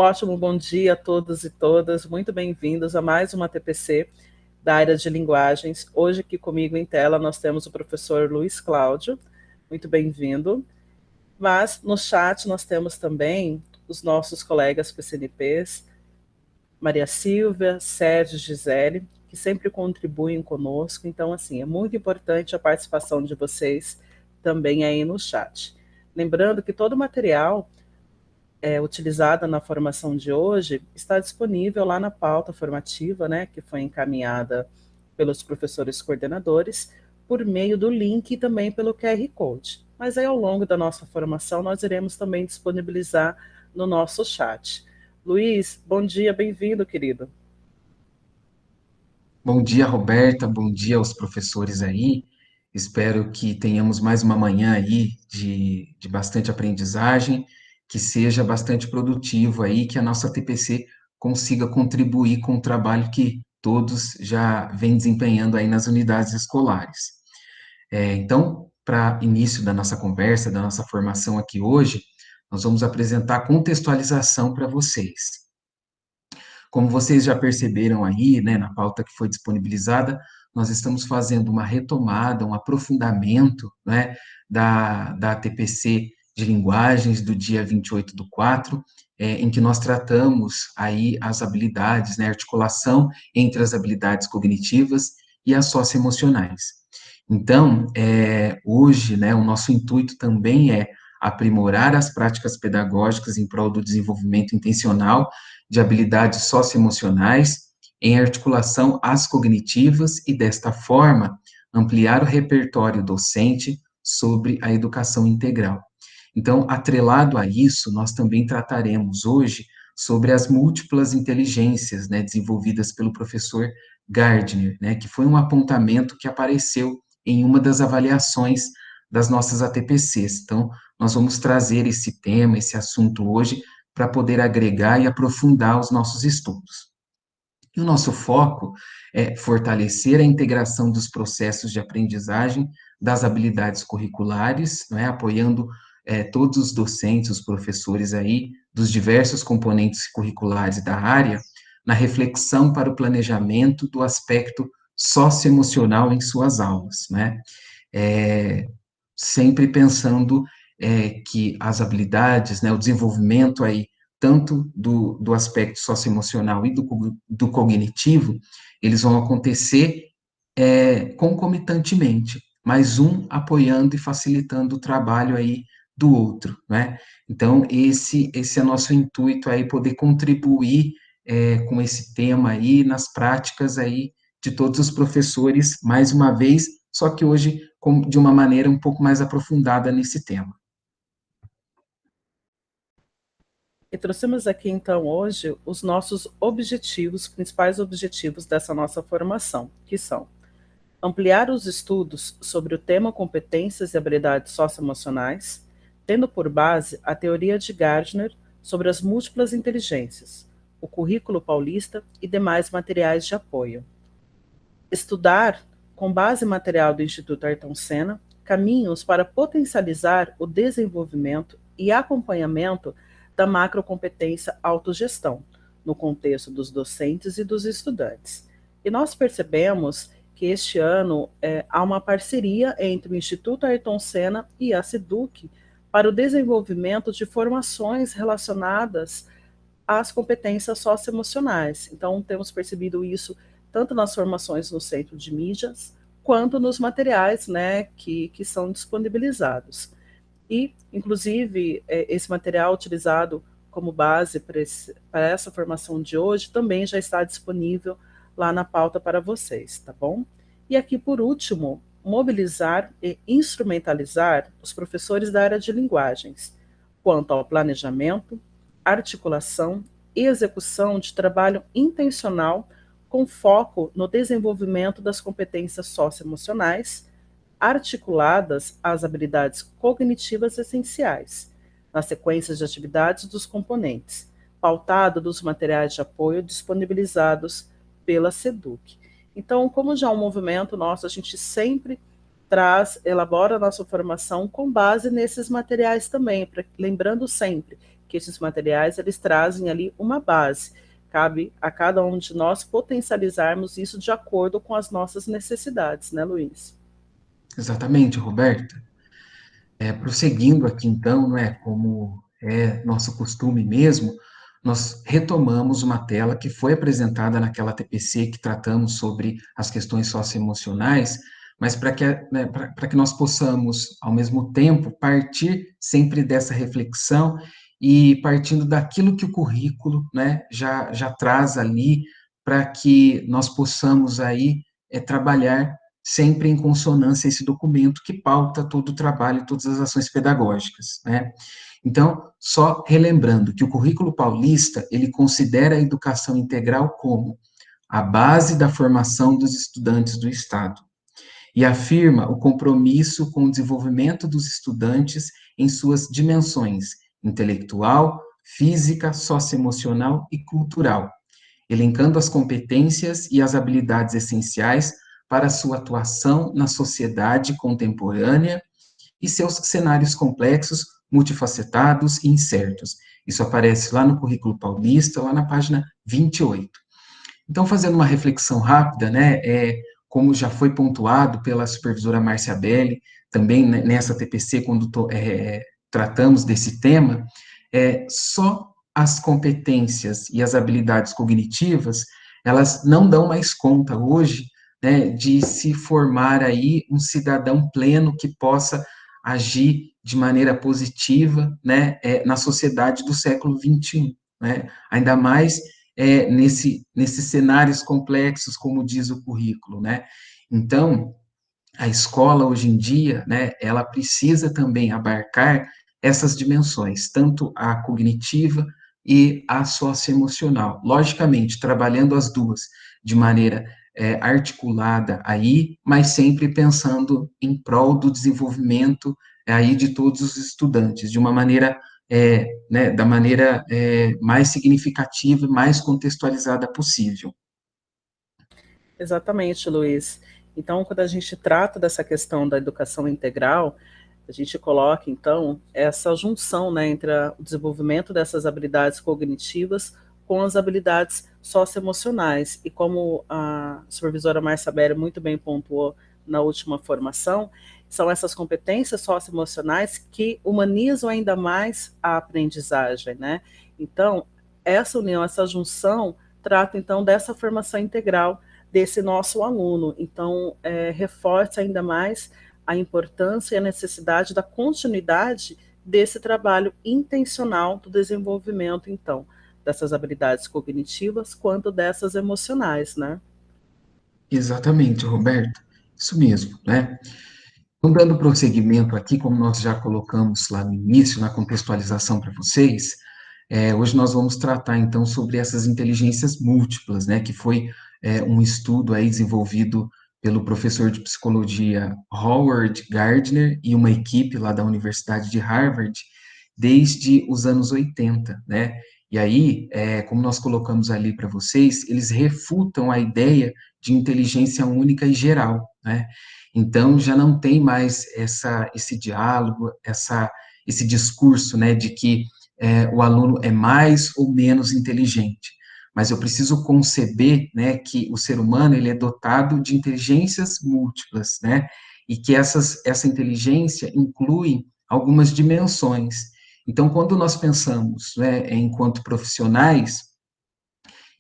ótimo bom dia a todos e todas. Muito bem-vindos a mais uma TPC da área de linguagens. Hoje aqui comigo em tela nós temos o professor Luiz Cláudio. Muito bem-vindo. Mas no chat nós temos também os nossos colegas PCNPs, Maria Silvia, Sérgio, Gisele, que sempre contribuem conosco. Então, assim, é muito importante a participação de vocês também aí no chat. Lembrando que todo o material utilizada na formação de hoje está disponível lá na pauta formativa, né, que foi encaminhada pelos professores coordenadores, por meio do link e também pelo QR Code. Mas aí, ao longo da nossa formação, nós iremos também disponibilizar no nosso chat. Luiz, bom dia, bem-vindo, querido. Bom dia, Roberta. Bom dia aos professores aí. Espero que tenhamos mais uma manhã aí de bastante aprendizagem, que seja bastante produtivo aí, que a nossa TPC consiga contribuir com o trabalho que todos já vêm desempenhando aí nas unidades escolares. Então, para início da nossa conversa, da nossa formação aqui hoje, nós vamos apresentar a contextualização para vocês. Como vocês já perceberam aí, né, na pauta que foi disponibilizada, nós estamos fazendo uma retomada, um aprofundamento, né, da TPC de linguagens do dia 28/4, em que nós tratamos aí as habilidades, né, articulação entre as habilidades cognitivas e as socioemocionais. Então, hoje, né, o nosso intuito também é aprimorar as práticas pedagógicas em prol do desenvolvimento intencional de habilidades socioemocionais em articulação às cognitivas e, desta forma, ampliar o repertório docente sobre a educação integral. Então, atrelado a isso, nós também trataremos hoje sobre as múltiplas inteligências, né, desenvolvidas pelo professor Gardner, né, que foi um apontamento que apareceu em uma das avaliações das nossas ATPCs. Então, nós vamos trazer esse tema, esse assunto hoje, para poder agregar e aprofundar os nossos estudos. E o nosso foco é fortalecer a integração dos processos de aprendizagem das habilidades curriculares, não é? Apoiando todos os docentes, os professores aí, dos diversos componentes curriculares da área, na reflexão para o planejamento do aspecto socioemocional em suas aulas, né? Sempre pensando que as habilidades, né, o desenvolvimento aí, tanto do aspecto socioemocional e do cognitivo, eles vão acontecer concomitantemente, mas um apoiando e facilitando o trabalho aí do outro, né? Então, esse é nosso intuito aí, poder contribuir com esse tema aí, nas práticas aí de todos os professores, mais uma vez, só que hoje de uma maneira um pouco mais aprofundada nesse tema. E trouxemos aqui, então, hoje, os nossos objetivos, principais objetivos dessa nossa formação, que são ampliar os estudos sobre o tema competências e habilidades socioemocionais, tendo por base a teoria de Gardner sobre as múltiplas inteligências, o currículo paulista e demais materiais de apoio. Estudar, com base em material do Instituto Ayrton Senna, caminhos para potencializar o desenvolvimento e acompanhamento da macrocompetência autogestão, no contexto dos docentes e dos estudantes. E nós percebemos que este ano há uma parceria entre o Instituto Ayrton Senna e a SEDUC para o desenvolvimento de formações relacionadas às competências socioemocionais. Então, temos percebido isso tanto nas formações no Centro de Mídias, quanto nos materiais, né, que são disponibilizados. E, inclusive, esse material utilizado como base para essa formação de hoje também já está disponível lá na pauta para vocês, tá bom? E aqui, por último, mobilizar e instrumentalizar os professores da área de linguagens quanto ao planejamento, articulação e execução de trabalho intencional com foco no desenvolvimento das competências socioemocionais, articuladas às habilidades cognitivas essenciais, nas sequências de atividades dos componentes, pautado dos materiais de apoio disponibilizados pela SEDUC. Então, como já é um movimento nosso, a gente sempre elabora a nossa formação com base nesses materiais também, lembrando sempre que esses materiais eles trazem ali uma base. Cabe a cada um de nós potencializarmos isso de acordo com as nossas necessidades, né, Luiz? Exatamente, Roberta. Prosseguindo aqui, então, né, como é nosso costume mesmo, nós retomamos uma tela que foi apresentada naquela TPC que tratamos sobre as questões socioemocionais, mas para que nós possamos, ao mesmo tempo, partir sempre dessa reflexão e partindo daquilo que o currículo, né, já traz ali, para que nós possamos aí trabalhar sempre em consonância a esse documento que pauta todo o trabalho e todas as ações pedagógicas, né? Então, só relembrando que o currículo paulista, ele considera a educação integral como a base da formação dos estudantes do Estado e afirma o compromisso com o desenvolvimento dos estudantes em suas dimensões intelectual, física, socioemocional e cultural, elencando as competências e as habilidades essenciais para sua atuação na sociedade contemporânea e seus cenários complexos, multifacetados e incertos. Isso aparece lá no Currículo Paulista, lá na página 28. Então, fazendo uma reflexão rápida, né, como já foi pontuado pela supervisora Márcia Belli, também nessa TPC, quando tratamos desse tema, só as competências e as habilidades cognitivas, elas não dão mais conta hoje, né, de se formar aí um cidadão pleno que possa agir de maneira positiva, né, na sociedade do século XXI, né, ainda mais nesses cenários complexos, como diz o currículo, né? Então, a escola hoje em dia, né, ela precisa também abarcar essas dimensões, tanto a cognitiva e a socioemocional. Logicamente, trabalhando as duas de maneira articulada aí, mas sempre pensando em prol do desenvolvimento aí de todos os estudantes, de uma maneira, né, da maneira mais significativa, mais contextualizada possível. Exatamente, Luiz. Então, quando a gente trata dessa questão da educação integral, a gente coloca, então, essa junção, né, entre o desenvolvimento dessas habilidades cognitivas com as habilidades socioemocionais. E como a supervisora Marcia Berry muito bem pontuou na última formação, são essas competências socioemocionais que humanizam ainda mais a aprendizagem, né? Então, essa união, essa junção, trata, então, dessa formação integral desse nosso aluno. Então, reforça ainda mais a importância e a necessidade da continuidade desse trabalho intencional do desenvolvimento, então, dessas habilidades cognitivas quanto dessas emocionais, né? Exatamente, Roberto. Isso mesmo, né? Então, dando prosseguimento aqui, como nós já colocamos lá no início, na contextualização para vocês, hoje nós vamos tratar, então, sobre essas inteligências múltiplas, né, que foi um estudo aí desenvolvido pelo professor de psicologia Howard Gardner e uma equipe lá da Universidade de Harvard, desde os anos 80, né, e aí, como nós colocamos ali para vocês, eles refutam a ideia de inteligência única e geral, né, então, já não tem mais esse diálogo, esse discurso, né, de que o aluno é mais ou menos inteligente. Mas eu preciso conceber, né, que o ser humano ele é dotado de inteligências múltiplas, né, e que essa inteligência inclui algumas dimensões. Então, quando nós pensamos, né, enquanto profissionais,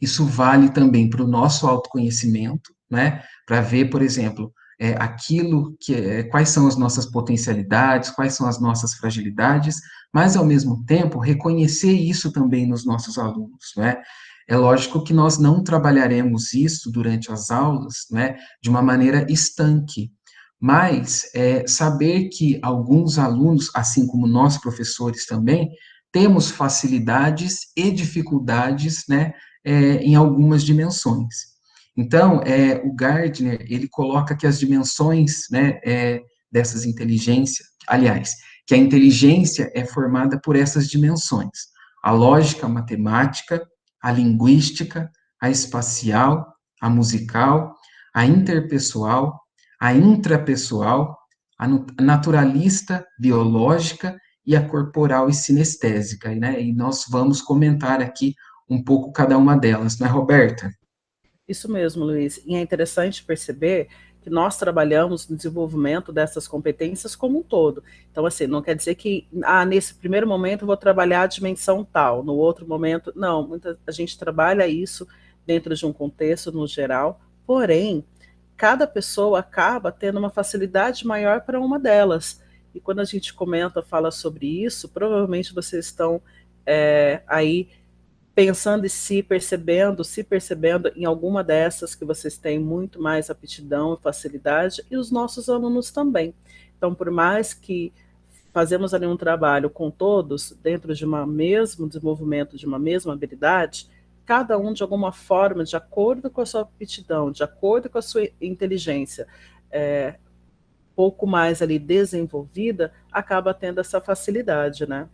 isso vale também para o nosso autoconhecimento, né? Para ver, por exemplo, aquilo que quais são as nossas potencialidades, quais são as nossas fragilidades, mas ao mesmo tempo reconhecer isso também nos nossos alunos, né? É lógico que nós não trabalharemos isso durante as aulas, né, de uma maneira estanque, mas saber que alguns alunos, assim como nós professores também, temos facilidades e dificuldades, né, em algumas dimensões. Então, o Gardner, ele coloca que as dimensões, né, dessas inteligências, aliás, que a inteligência é formada por essas dimensões, a lógica matemática, a linguística, a espacial, a musical, a interpessoal, a intrapessoal, a naturalista, biológica e a corporal e sinestésica, né? E nós vamos comentar aqui um pouco cada uma delas, não é, Roberta? Isso mesmo, Luiz. E é interessante perceber que nós trabalhamos no desenvolvimento dessas competências como um todo. Então, assim, não quer dizer que nesse primeiro momento eu vou trabalhar a dimensão tal, no outro momento. Não, a gente trabalha isso dentro de um contexto no geral, porém, cada pessoa acaba tendo uma facilidade maior para uma delas. E quando a gente comenta, fala sobre isso, provavelmente vocês estão aí pensando em si, se percebendo em alguma dessas que vocês têm muito mais aptidão e facilidade, e os nossos alunos também. Então, por mais que fazemos ali um trabalho com todos, dentro de uma mesmo desenvolvimento de uma mesma habilidade, cada um, de alguma forma, de acordo com a sua aptidão, de acordo com a sua inteligência, pouco mais ali desenvolvida, acaba tendo essa facilidade, né?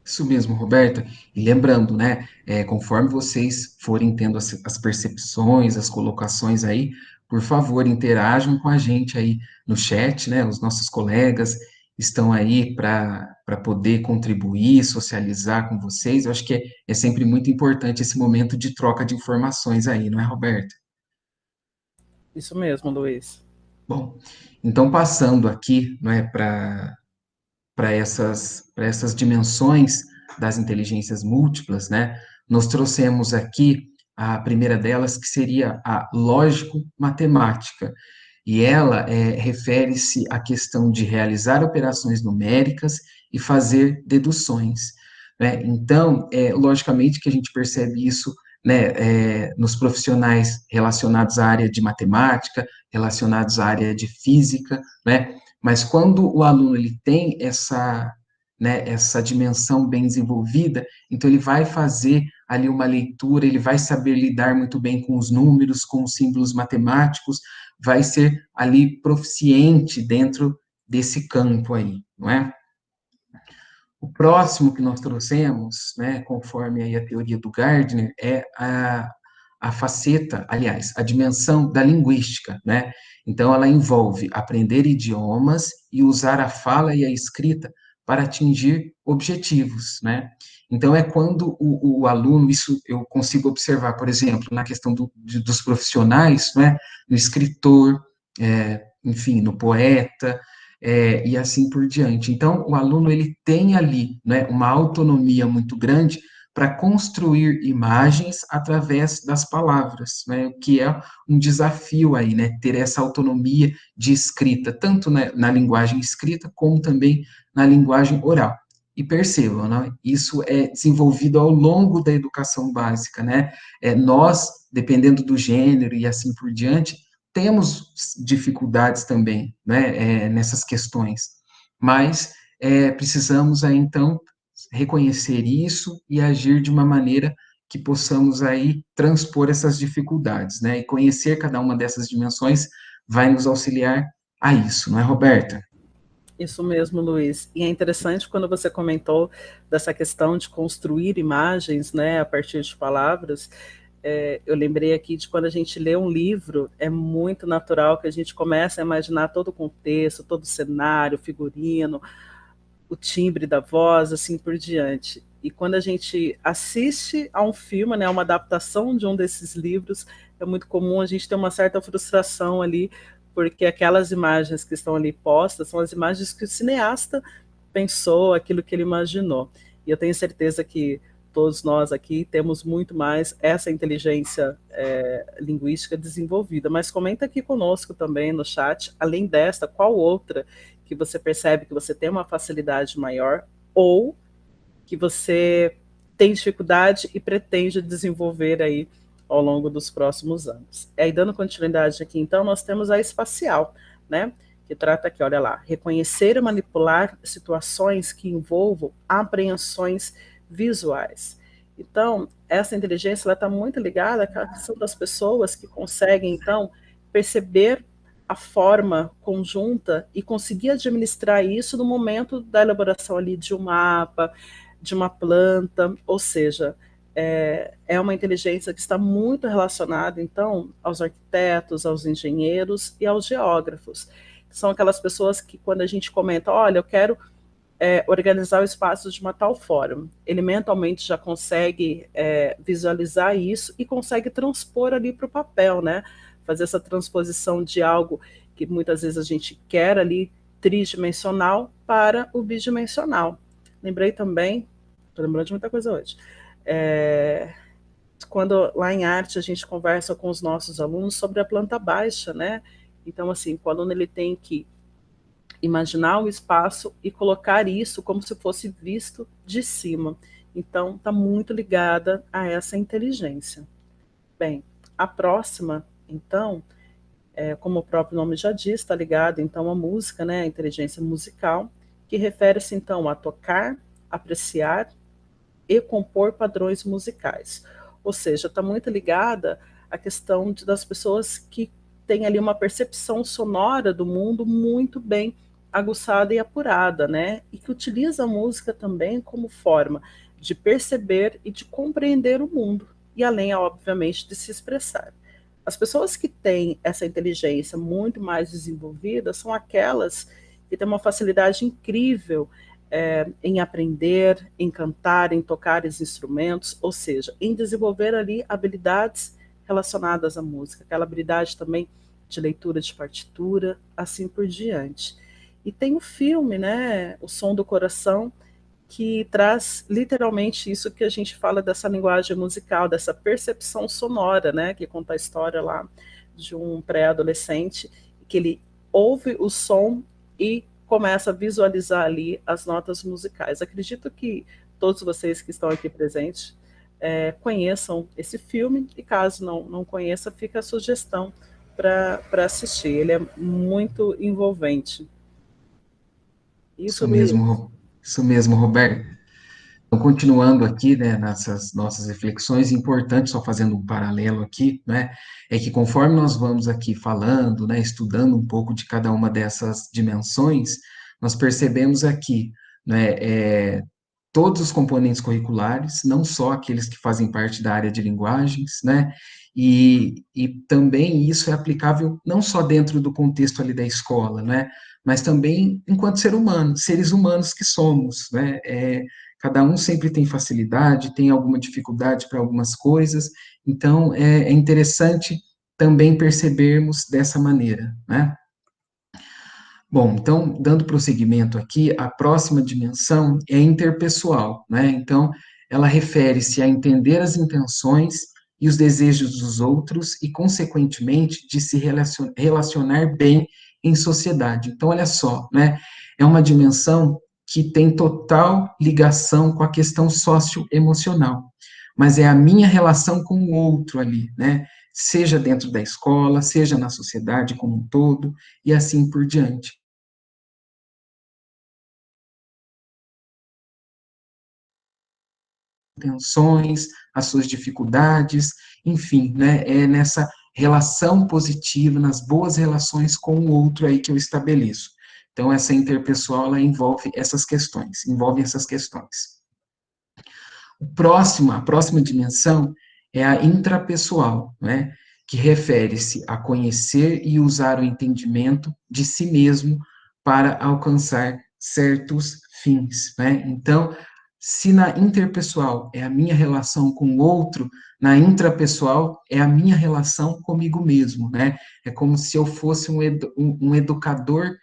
Isso mesmo, Roberta. E lembrando, né, conforme vocês forem tendo as percepções, as colocações aí, por favor, interajam com a gente aí no chat, né? Os nossos colegas estão aí para poder contribuir, socializar com vocês. Eu acho que é sempre muito importante esse momento de troca de informações aí, não é, Roberta? Isso mesmo, Luiz. Bom, então passando aqui, não é, para essas dimensões das inteligências múltiplas, né? Nós trouxemos aqui a primeira delas, que seria a lógico-matemática, e ela refere-se à questão de realizar operações numéricas e fazer deduções, né? Então, logicamente que a gente percebe isso, né, nos profissionais relacionados à área de matemática, relacionados à área de física, né? Mas quando o aluno ele tem essa, né, essa dimensão bem desenvolvida, então ele vai fazer ali uma leitura, ele vai saber lidar muito bem com os números, com os símbolos matemáticos, vai ser ali proficiente dentro desse campo aí, não é? O próximo que nós trouxemos, né, conforme aí a teoria do Gardner, é a faceta, aliás, a dimensão da linguística, né? Então, ela envolve aprender idiomas e usar a fala e a escrita para atingir objetivos, né? Então, é quando o aluno, isso eu consigo observar, por exemplo, na questão dos profissionais, né? No escritor, enfim, no poeta, e assim por diante. Então, o aluno ele tem ali, né, uma autonomia muito grande para construir imagens através das palavras, né, o que é um desafio aí, né, ter essa autonomia de escrita, tanto na linguagem escrita, como também na linguagem oral. E percebam, né, isso é desenvolvido ao longo da educação básica, né, nós, dependendo do gênero e assim por diante, temos dificuldades também, né, nessas questões, mas precisamos aí, então, reconhecer isso e agir de uma maneira que possamos aí transpor essas dificuldades, né, e conhecer cada uma dessas dimensões vai nos auxiliar a isso, não é, Roberta? Isso mesmo, Luiz. E é interessante quando você comentou dessa questão de construir imagens, né, a partir de palavras. Eu lembrei aqui de quando a gente lê um livro, é muito natural que a gente comece a imaginar todo o contexto, todo o cenário, o figurino, o timbre da voz, assim por diante. E quando a gente assiste a um filme, né, uma adaptação de um desses livros, é muito comum a gente ter uma certa frustração ali, porque aquelas imagens que estão ali postas são as imagens que o cineasta pensou, aquilo que ele imaginou. E eu tenho certeza que todos nós aqui temos muito mais essa inteligência linguística desenvolvida. Mas comenta aqui conosco também no chat, além desta, qual outra que você percebe que você tem uma facilidade maior ou que você tem dificuldade e pretende desenvolver aí ao longo dos próximos anos. Aí, dando continuidade aqui, então, nós temos a espacial, né? Que trata aqui, olha lá, reconhecer e manipular situações que envolvam apreensões visuais. Então, essa inteligência está muito ligada à questão das pessoas que conseguem, então, perceber a forma conjunta e conseguir administrar isso no momento da elaboração ali de um mapa, de uma planta, ou seja, é uma inteligência que está muito relacionada, então, aos arquitetos, aos engenheiros e aos geógrafos. São aquelas pessoas que, quando a gente comenta, olha, eu quero organizar o espaço de uma tal forma. Ele mentalmente já consegue visualizar isso e consegue transpor ali para o papel, né? Fazer essa transposição de algo que muitas vezes a gente quer ali tridimensional para o bidimensional. Lembrei também, estou lembrando de muita coisa hoje, quando lá em arte a gente conversa com os nossos alunos sobre a planta baixa, né? Então, assim, o aluno ele tem que imaginar o espaço e colocar isso como se fosse visto de cima. Então, está muito ligada a essa inteligência. Bem, a próxima, então, como o próprio nome já diz, está ligada então à música, né, à inteligência musical, que refere-se então a tocar, apreciar e compor padrões musicais. Ou seja, está muito ligada à questão das pessoas que têm ali uma percepção sonora do mundo muito bem aguçada e apurada, né? E que utiliza a música também como forma de perceber e de compreender o mundo, e além, obviamente, de se expressar. As pessoas que têm essa inteligência muito mais desenvolvida são aquelas que têm uma facilidade incrível em aprender, em cantar, em tocar os instrumentos, ou seja, em desenvolver ali habilidades relacionadas à música, aquela habilidade também de leitura de partitura, assim por diante. E tem o filme, né, O Som do Coração, que traz literalmente isso que a gente fala dessa linguagem musical, dessa percepção sonora, né, que conta a história lá de um pré-adolescente, que ele ouve o som e começa a visualizar ali as notas musicais. Acredito que todos vocês que estão aqui presentes conheçam esse filme, e caso não conheça, fica a sugestão para assistir. Ele é muito envolvente. Isso, Luiz. Isso mesmo, Roberto. Então, continuando aqui, né, nessas nossas reflexões, importante, só fazendo um paralelo aqui, né, é que conforme nós vamos aqui falando, né, estudando um pouco de cada uma dessas dimensões, nós percebemos aqui, né, todos os componentes curriculares, não só aqueles que fazem parte da área de linguagens, né, e também isso é aplicável não só dentro do contexto ali da escola, né, mas também enquanto ser humano, seres humanos que somos, né, cada um sempre tem facilidade, tem alguma dificuldade para algumas coisas, então é interessante também percebermos dessa maneira, né. Bom, então, dando prosseguimento aqui, a próxima dimensão é interpessoal, né? Então, ela refere-se a entender as intenções e os desejos dos outros e, consequentemente, de se relacionar bem em sociedade. Então, olha só, né? É uma dimensão que tem total ligação com a questão socioemocional, mas é a minha relação com o outro ali, né? Seja dentro da escola, seja na sociedade como um todo, e assim por diante. Tensões, as suas dificuldades, enfim, né, é nessa relação positiva, nas boas relações com o outro aí que eu estabeleço. Então, essa interpessoal, ela envolve essas questões. A próxima dimensão é a intrapessoal, né, que refere-se a conhecer e usar o entendimento de si mesmo para alcançar certos fins, né? Então, se na interpessoal é a minha relação com o outro, na intrapessoal é a minha relação comigo mesmo, né? É como se eu fosse um educador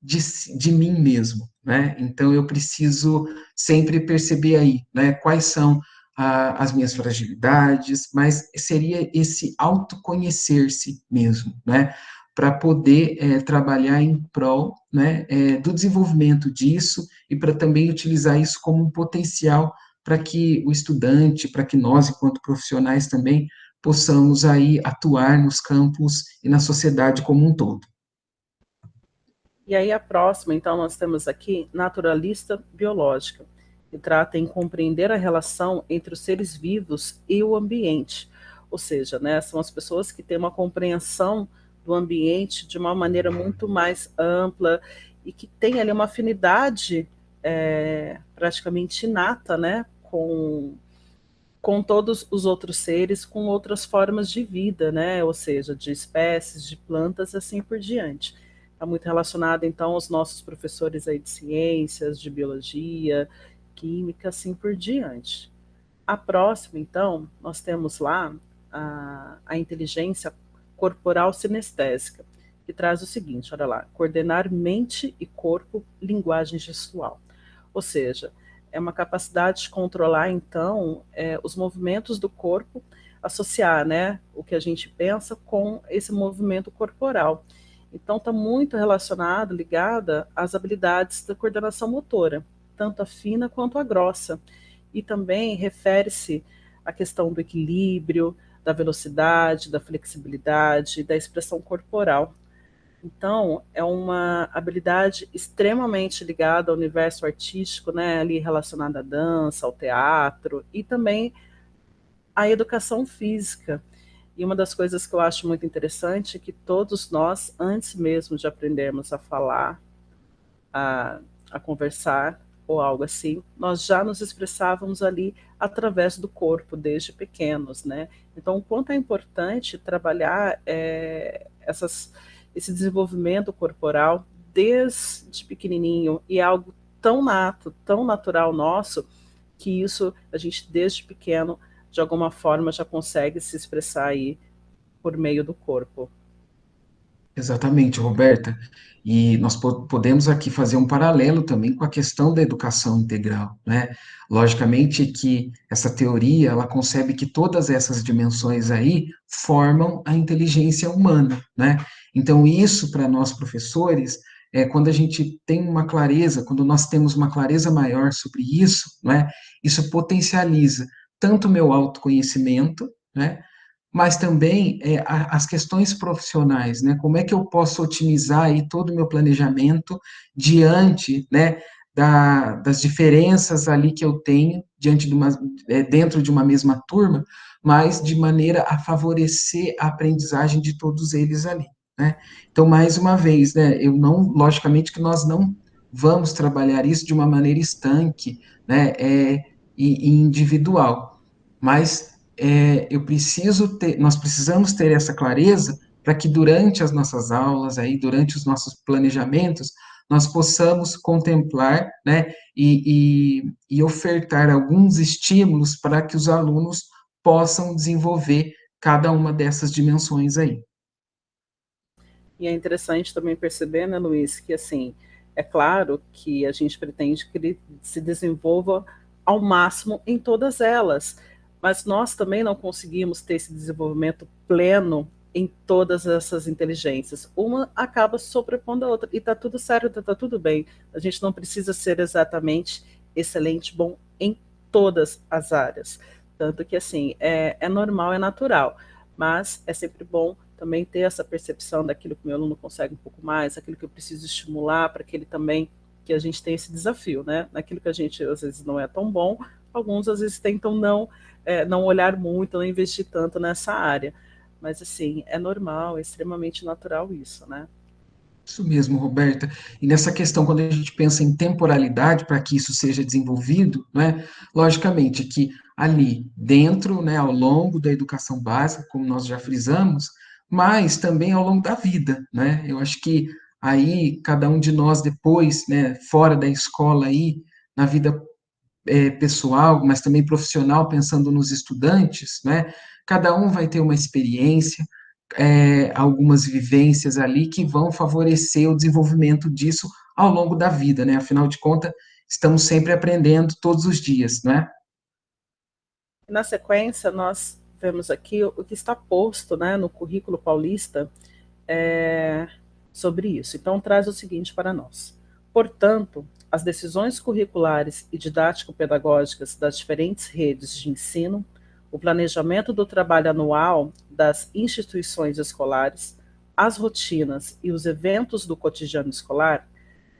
de, de mim mesmo, né? Então, eu preciso sempre perceber aí, né, quais são as minhas fragilidades, mas seria esse autoconhecer-se mesmo, né, para poder trabalhar em prol, né, do desenvolvimento disso e para também utilizar isso como um potencial para que o estudante, para que nós, enquanto profissionais também, possamos aí atuar nos campos e na sociedade como um todo. E aí a próxima, então, nós temos aqui naturalista biológica, que trata em compreender a relação entre os seres vivos e o ambiente. Ou seja, né, são as pessoas que têm uma compreensão do ambiente de uma maneira muito mais ampla e que têm ali uma afinidade praticamente inata, né, com todos os outros seres, com outras formas de vida, né, ou seja, de espécies, de plantas, assim por diante. está muito relacionada, então, aos nossos professores aí de ciências, de biologia, química, assim por diante. A próxima, então, nós temos lá a inteligência corporal sinestésica, que traz o seguinte, olha lá, coordenar mente e corpo, linguagem gestual. Ou seja, é uma capacidade de controlar, então, os movimentos do corpo, associar, né, o que a gente pensa com esse movimento corporal. Então, está muito relacionado, ligada às habilidades da coordenação motora, tanto a fina quanto a grossa. E também refere-se à questão do equilíbrio, da velocidade, da flexibilidade, da expressão corporal. Então, é uma habilidade extremamente ligada ao universo artístico, né, ali relacionada à dança, ao teatro e também à educação física. E uma das coisas que eu acho muito interessante é que todos nós, antes mesmo de aprendermos a falar, a, a conversar ou algo assim, nós já nos expressávamos ali através do corpo desde pequenos, né? Então, o quanto é importante trabalhar esse desenvolvimento corporal desde pequenininho e é algo tão nato, tão natural nosso, que isso a gente desde pequeno de alguma forma já consegue se expressar aí por meio do corpo. Exatamente, Roberta. E nós podemos aqui fazer um paralelo também com a questão da educação integral, né? Logicamente que essa teoria, ela concebe que todas essas dimensões aí formam a inteligência humana, né? Então, isso para nós professores, quando a gente tem uma clareza, quando nós temos uma clareza maior sobre isso, né? Isso potencializa tanto o meu autoconhecimento, né? Mas também as questões profissionais, né? Como é que eu posso otimizar aí todo o meu planejamento diante, né, das diferenças ali que eu tenho diante de dentro de uma mesma turma, mas de maneira a favorecer a aprendizagem de todos eles ali, né? Então, mais uma vez, né, eu não, logicamente que nós não vamos trabalhar isso de uma maneira estanque, né, e individual, mas nós precisamos ter essa clareza para que durante as nossas aulas, aí, durante os nossos planejamentos, nós possamos contemplar, né, e ofertar alguns estímulos para que os alunos possam desenvolver cada uma dessas dimensões aí. E é interessante também perceber, né, Luiz, que assim, é claro que a gente pretende que ele se desenvolva ao máximo em todas elas, mas nós também não conseguimos ter esse desenvolvimento pleno em todas essas inteligências. Uma acaba sobrepondo a outra, e está tudo certo, está tudo bem. A gente não precisa ser exatamente excelente, bom em todas as áreas. Tanto que, assim, é normal, é natural, mas é sempre bom também ter essa percepção daquilo que o meu aluno consegue um pouco mais, aquilo que eu preciso estimular para que ele também, que a gente tem esse desafio, né? Naquilo que a gente às vezes não é tão bom, alguns às vezes tentam não olhar muito, não investir tanto nessa área. Mas assim, é normal, é extremamente natural isso, né? Isso mesmo, Roberta. E nessa questão, quando a gente pensa em temporalidade para que isso seja desenvolvido, né, logicamente que ali dentro, né, ao longo da educação básica, como nós já frisamos, mas também ao longo da vida, né? Eu acho que aí cada um de nós depois, né, fora da escola aí, na vida pessoal, mas também profissional, pensando nos estudantes, né? Cada um vai ter uma experiência, algumas vivências ali que vão favorecer o desenvolvimento disso ao longo da vida, né? Afinal de contas, estamos sempre aprendendo todos os dias, né? Na sequência, nós vemos aqui o que está posto, né, no currículo paulista é, sobre isso. Então, traz o seguinte para nós. Portanto, as decisões curriculares e didático-pedagógicas das diferentes redes de ensino, o planejamento do trabalho anual das instituições escolares, as rotinas e os eventos do cotidiano escolar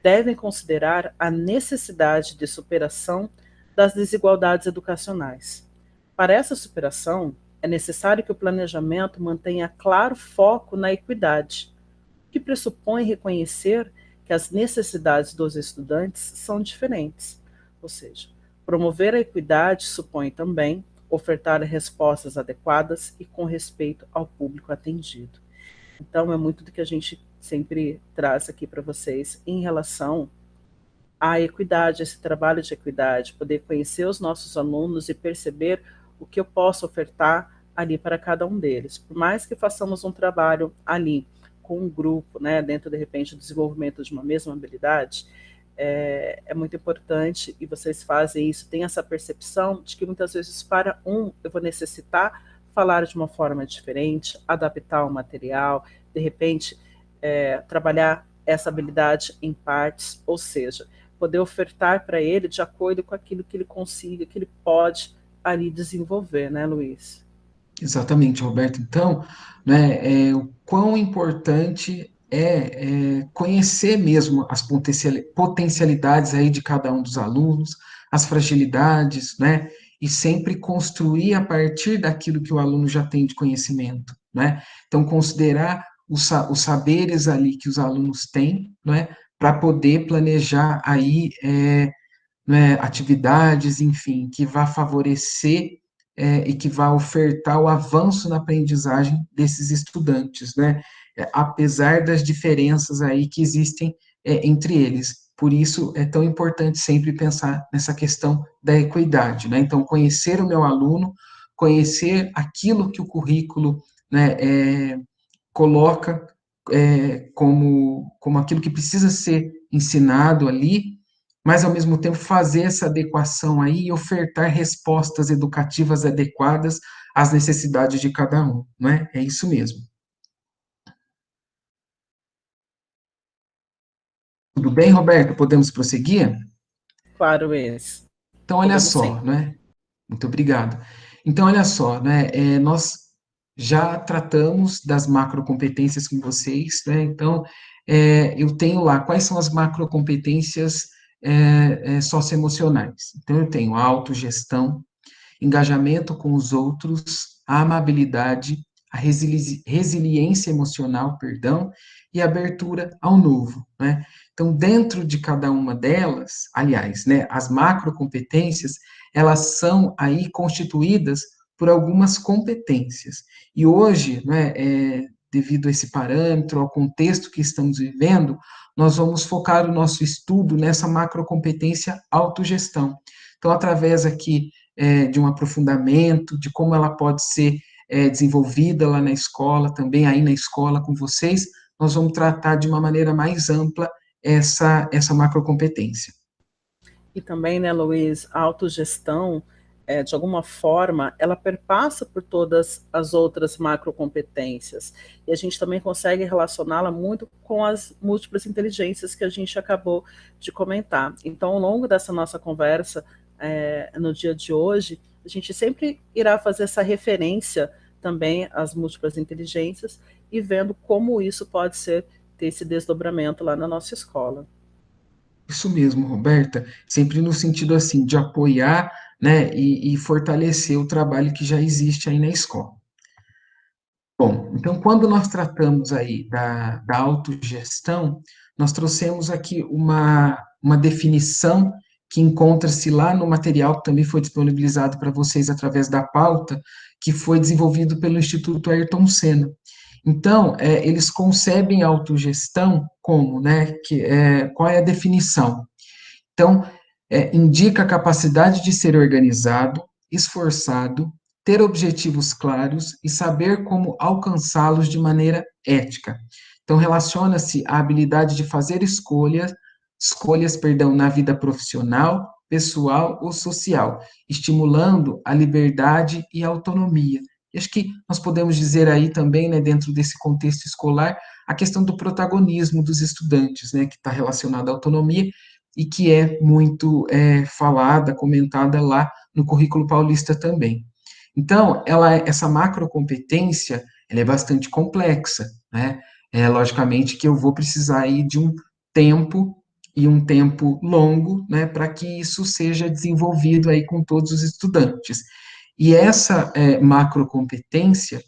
devem considerar a necessidade de superação das desigualdades educacionais. Para essa superação, é necessário que o planejamento mantenha claro foco na equidade, que pressupõe reconhecer que as necessidades dos estudantes são diferentes. Ou seja, promover a equidade supõe também ofertar respostas adequadas e com respeito ao público atendido. Então, é muito do que a gente sempre traz aqui para vocês em relação à equidade, esse trabalho de equidade, poder conhecer os nossos alunos e perceber o que eu posso ofertar ali para cada um deles. Por mais que façamos um trabalho ali com um grupo, né, dentro de repente do desenvolvimento de uma mesma habilidade, é muito importante e vocês fazem isso, tem essa percepção de que muitas vezes para um eu vou necessitar falar de uma forma diferente, adaptar o material, de repente trabalhar essa habilidade em partes, ou seja, poder ofertar para ele de acordo com aquilo que ele consiga, que ele pode ali desenvolver, né, Luiz? Exatamente, Roberto. Então, né, o quão importante conhecer mesmo as potencialidades aí de cada um dos alunos, as fragilidades, né, e sempre construir a partir daquilo que o aluno já tem de conhecimento, né? Então, considerar os saberes ali que os alunos têm, né, para poder planejar aí né, atividades, enfim, que vá favorecer e que vá ofertar o avanço na aprendizagem desses estudantes, né? Apesar das diferenças aí que existem entre eles. Por isso é tão importante sempre pensar nessa questão da equidade, né? Então, conhecer o meu aluno, conhecer aquilo que o currículo, né, coloca como aquilo que precisa ser ensinado ali, mas ao mesmo tempo fazer essa adequação aí e ofertar respostas educativas adequadas às necessidades de cada um, não é? É isso mesmo. Tudo bem, Roberto? Podemos prosseguir? Claro, Luiz. Então, olha Podemos sim. só, né? Muito obrigado. Então, olha só, né? Nós já tratamos das macrocompetências com vocês, né? Então, eu tenho lá quais são as macrocompetências socioemocionais. Então, eu tenho a autogestão, engajamento com os outros, a amabilidade, a resiliência emocional, perdão, e a abertura ao novo, né? Então, dentro de cada uma delas, aliás, né, as macrocompetências, elas são aí constituídas por algumas competências. E hoje, né, devido a esse parâmetro, ao contexto que estamos vivendo, nós vamos focar o nosso estudo nessa macrocompetência autogestão. Então, através aqui de um aprofundamento, de como ela pode ser desenvolvida lá na escola, também aí na escola com vocês, nós vamos tratar de uma maneira mais ampla essa macrocompetência. E também, né, Luiz, a autogestão, de alguma forma, ela perpassa por todas as outras macrocompetências. E a gente também consegue relacioná-la muito com as múltiplas inteligências que a gente acabou de comentar. Então, ao longo dessa nossa conversa, no dia de hoje, a gente sempre irá fazer essa referência também às múltiplas inteligências e vendo como isso pode ser ter esse desdobramento lá na nossa escola. Isso mesmo, Roberta, sempre no sentido assim de apoiar, né, e fortalecer o trabalho que já existe aí na escola. Bom, então, quando nós tratamos aí da autogestão, nós trouxemos aqui uma definição que encontra-se lá no material que também foi disponibilizado para vocês através da pauta, que foi desenvolvido pelo Instituto Ayrton Senna. Então, eles concebem a autogestão como, né, qual é a definição? Então, indica a capacidade de ser organizado, esforçado, ter objetivos claros e saber como alcançá-los de maneira ética. Então, relaciona-se à habilidade de fazer escolhas, perdão, na vida profissional, pessoal ou social, estimulando a liberdade e a autonomia. E acho que nós podemos dizer aí também, né, dentro desse contexto escolar, a questão do protagonismo dos estudantes, né, que está relacionado à autonomia e que é muito falada, comentada lá no currículo paulista também. Então, essa macrocompetência, ela é bastante complexa, né? Logicamente que eu vou precisar aí de um tempo e um tempo longo, né, para que isso seja desenvolvido aí com todos os estudantes. E essa macrocompetência,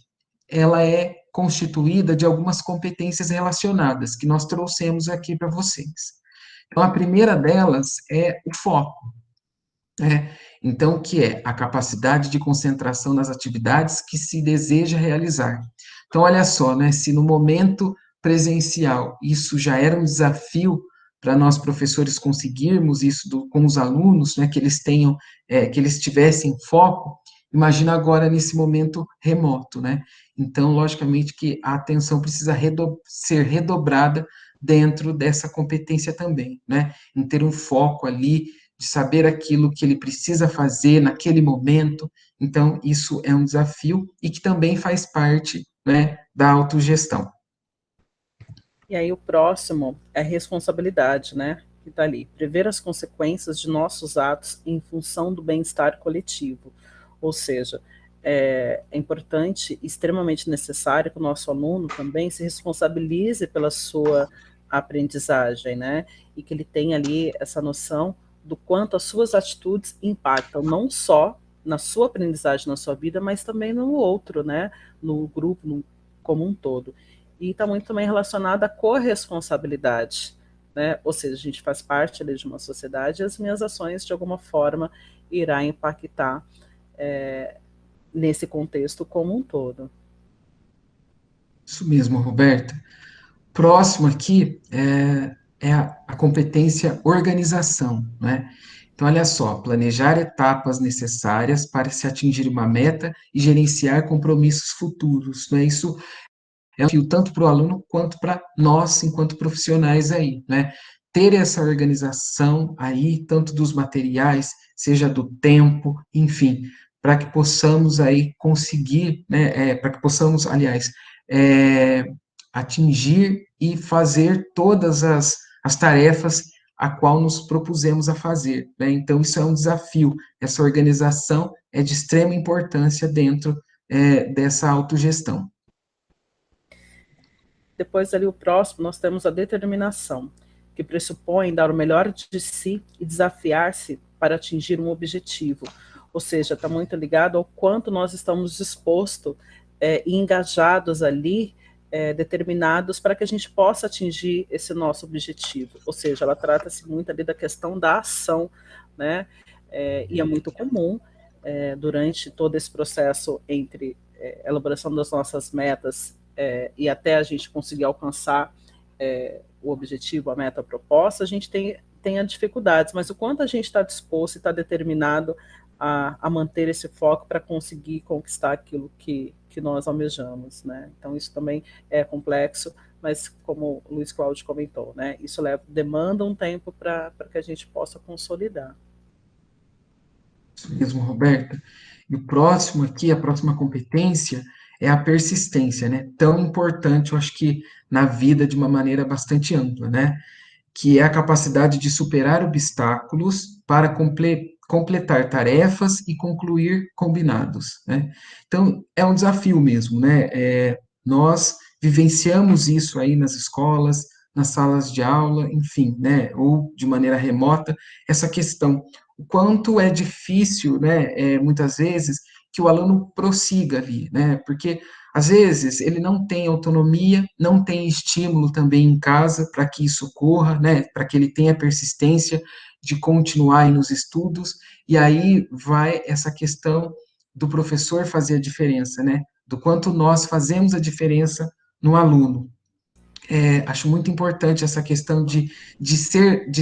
ela é constituída de algumas competências relacionadas que nós trouxemos aqui para vocês. Então, a primeira delas é o foco, né? Então, que é a capacidade de concentração nas atividades que se deseja realizar. Então, olha só, né? Se no momento presencial. Isso já era um desafio para nós professores conseguirmos isso com os alunos, né, que eles tenham, que eles tivessem foco. Imagina agora nesse momento remoto, né? Então, logicamente que a atenção precisa ser redobrada dentro dessa competência também, né? Em ter um foco ali, de saber aquilo que ele precisa fazer naquele momento. Então, isso é um desafio e que também faz parte, né, da autogestão. E aí o próximo é responsabilidade, né? Que está ali. Prever as consequências de nossos atos em função do bem-estar coletivo. Ou seja, é importante, extremamente necessário que o nosso aluno também se responsabilize pela sua aprendizagem, né? E que ele tenha ali essa noção do quanto as suas atitudes impactam não só na sua aprendizagem, na sua vida, mas também no outro, né? No grupo, como um todo. E está muito também relacionado à corresponsabilidade, né? Ou seja, a gente faz parte ali de uma sociedade e as minhas ações, de alguma forma, irá impactar nesse contexto como um todo. Isso mesmo, Roberta. Próximo aqui é a competência organização, né? Então, olha só, planejar etapas necessárias para se atingir uma meta e gerenciar compromissos futuros, né? Isso é um desafio tanto para o aluno quanto para nós, enquanto profissionais aí, né? Ter essa organização aí, tanto dos materiais, seja do tempo, enfim, para que possamos aí conseguir, né, para que possamos, aliás, é, atingir e fazer todas as tarefas a qual nos propusemos a fazer, né? Então, isso é um desafio. Essa organização é de extrema importância dentro dessa autogestão. Depois ali o próximo, nós temos a determinação, que pressupõe dar o melhor de si e desafiar-se para atingir um objetivo. Ou seja, está muito ligado ao quanto nós estamos dispostos e engajados ali, determinados para que a gente possa atingir esse nosso objetivo. Ou seja, ela trata-se muito ali da questão da ação, né? E é muito comum durante todo esse processo entre elaboração das nossas metas e até a gente conseguir alcançar o objetivo, a meta proposta, a gente tem dificuldades, mas o quanto a gente está disposto e está determinado a manter esse foco para conseguir conquistar aquilo que nós almejamos, né? Então isso também é complexo, mas como o Luiz Cláudio comentou, né? Isso demanda um tempo para que a gente possa consolidar. Isso mesmo, Roberta. E o próximo aqui, a próxima competência é a persistência, né? Tão importante, eu acho que na vida de uma maneira bastante ampla, né? Que é a capacidade de superar obstáculos para completar tarefas e concluir combinados, né? Então, é um desafio mesmo, né? Nós vivenciamos isso aí nas escolas, nas salas de aula, enfim, né? Ou de maneira remota, essa questão. O quanto é difícil, né? Muitas vezes, que o aluno prossiga ali, né? Porque às vezes ele não tem autonomia, não tem estímulo também em casa para que isso ocorra, né? Para que ele tenha persistência de continuar aí nos estudos, e aí vai essa questão do professor fazer a diferença, né? Do quanto nós fazemos a diferença no aluno. Acho muito importante essa questão de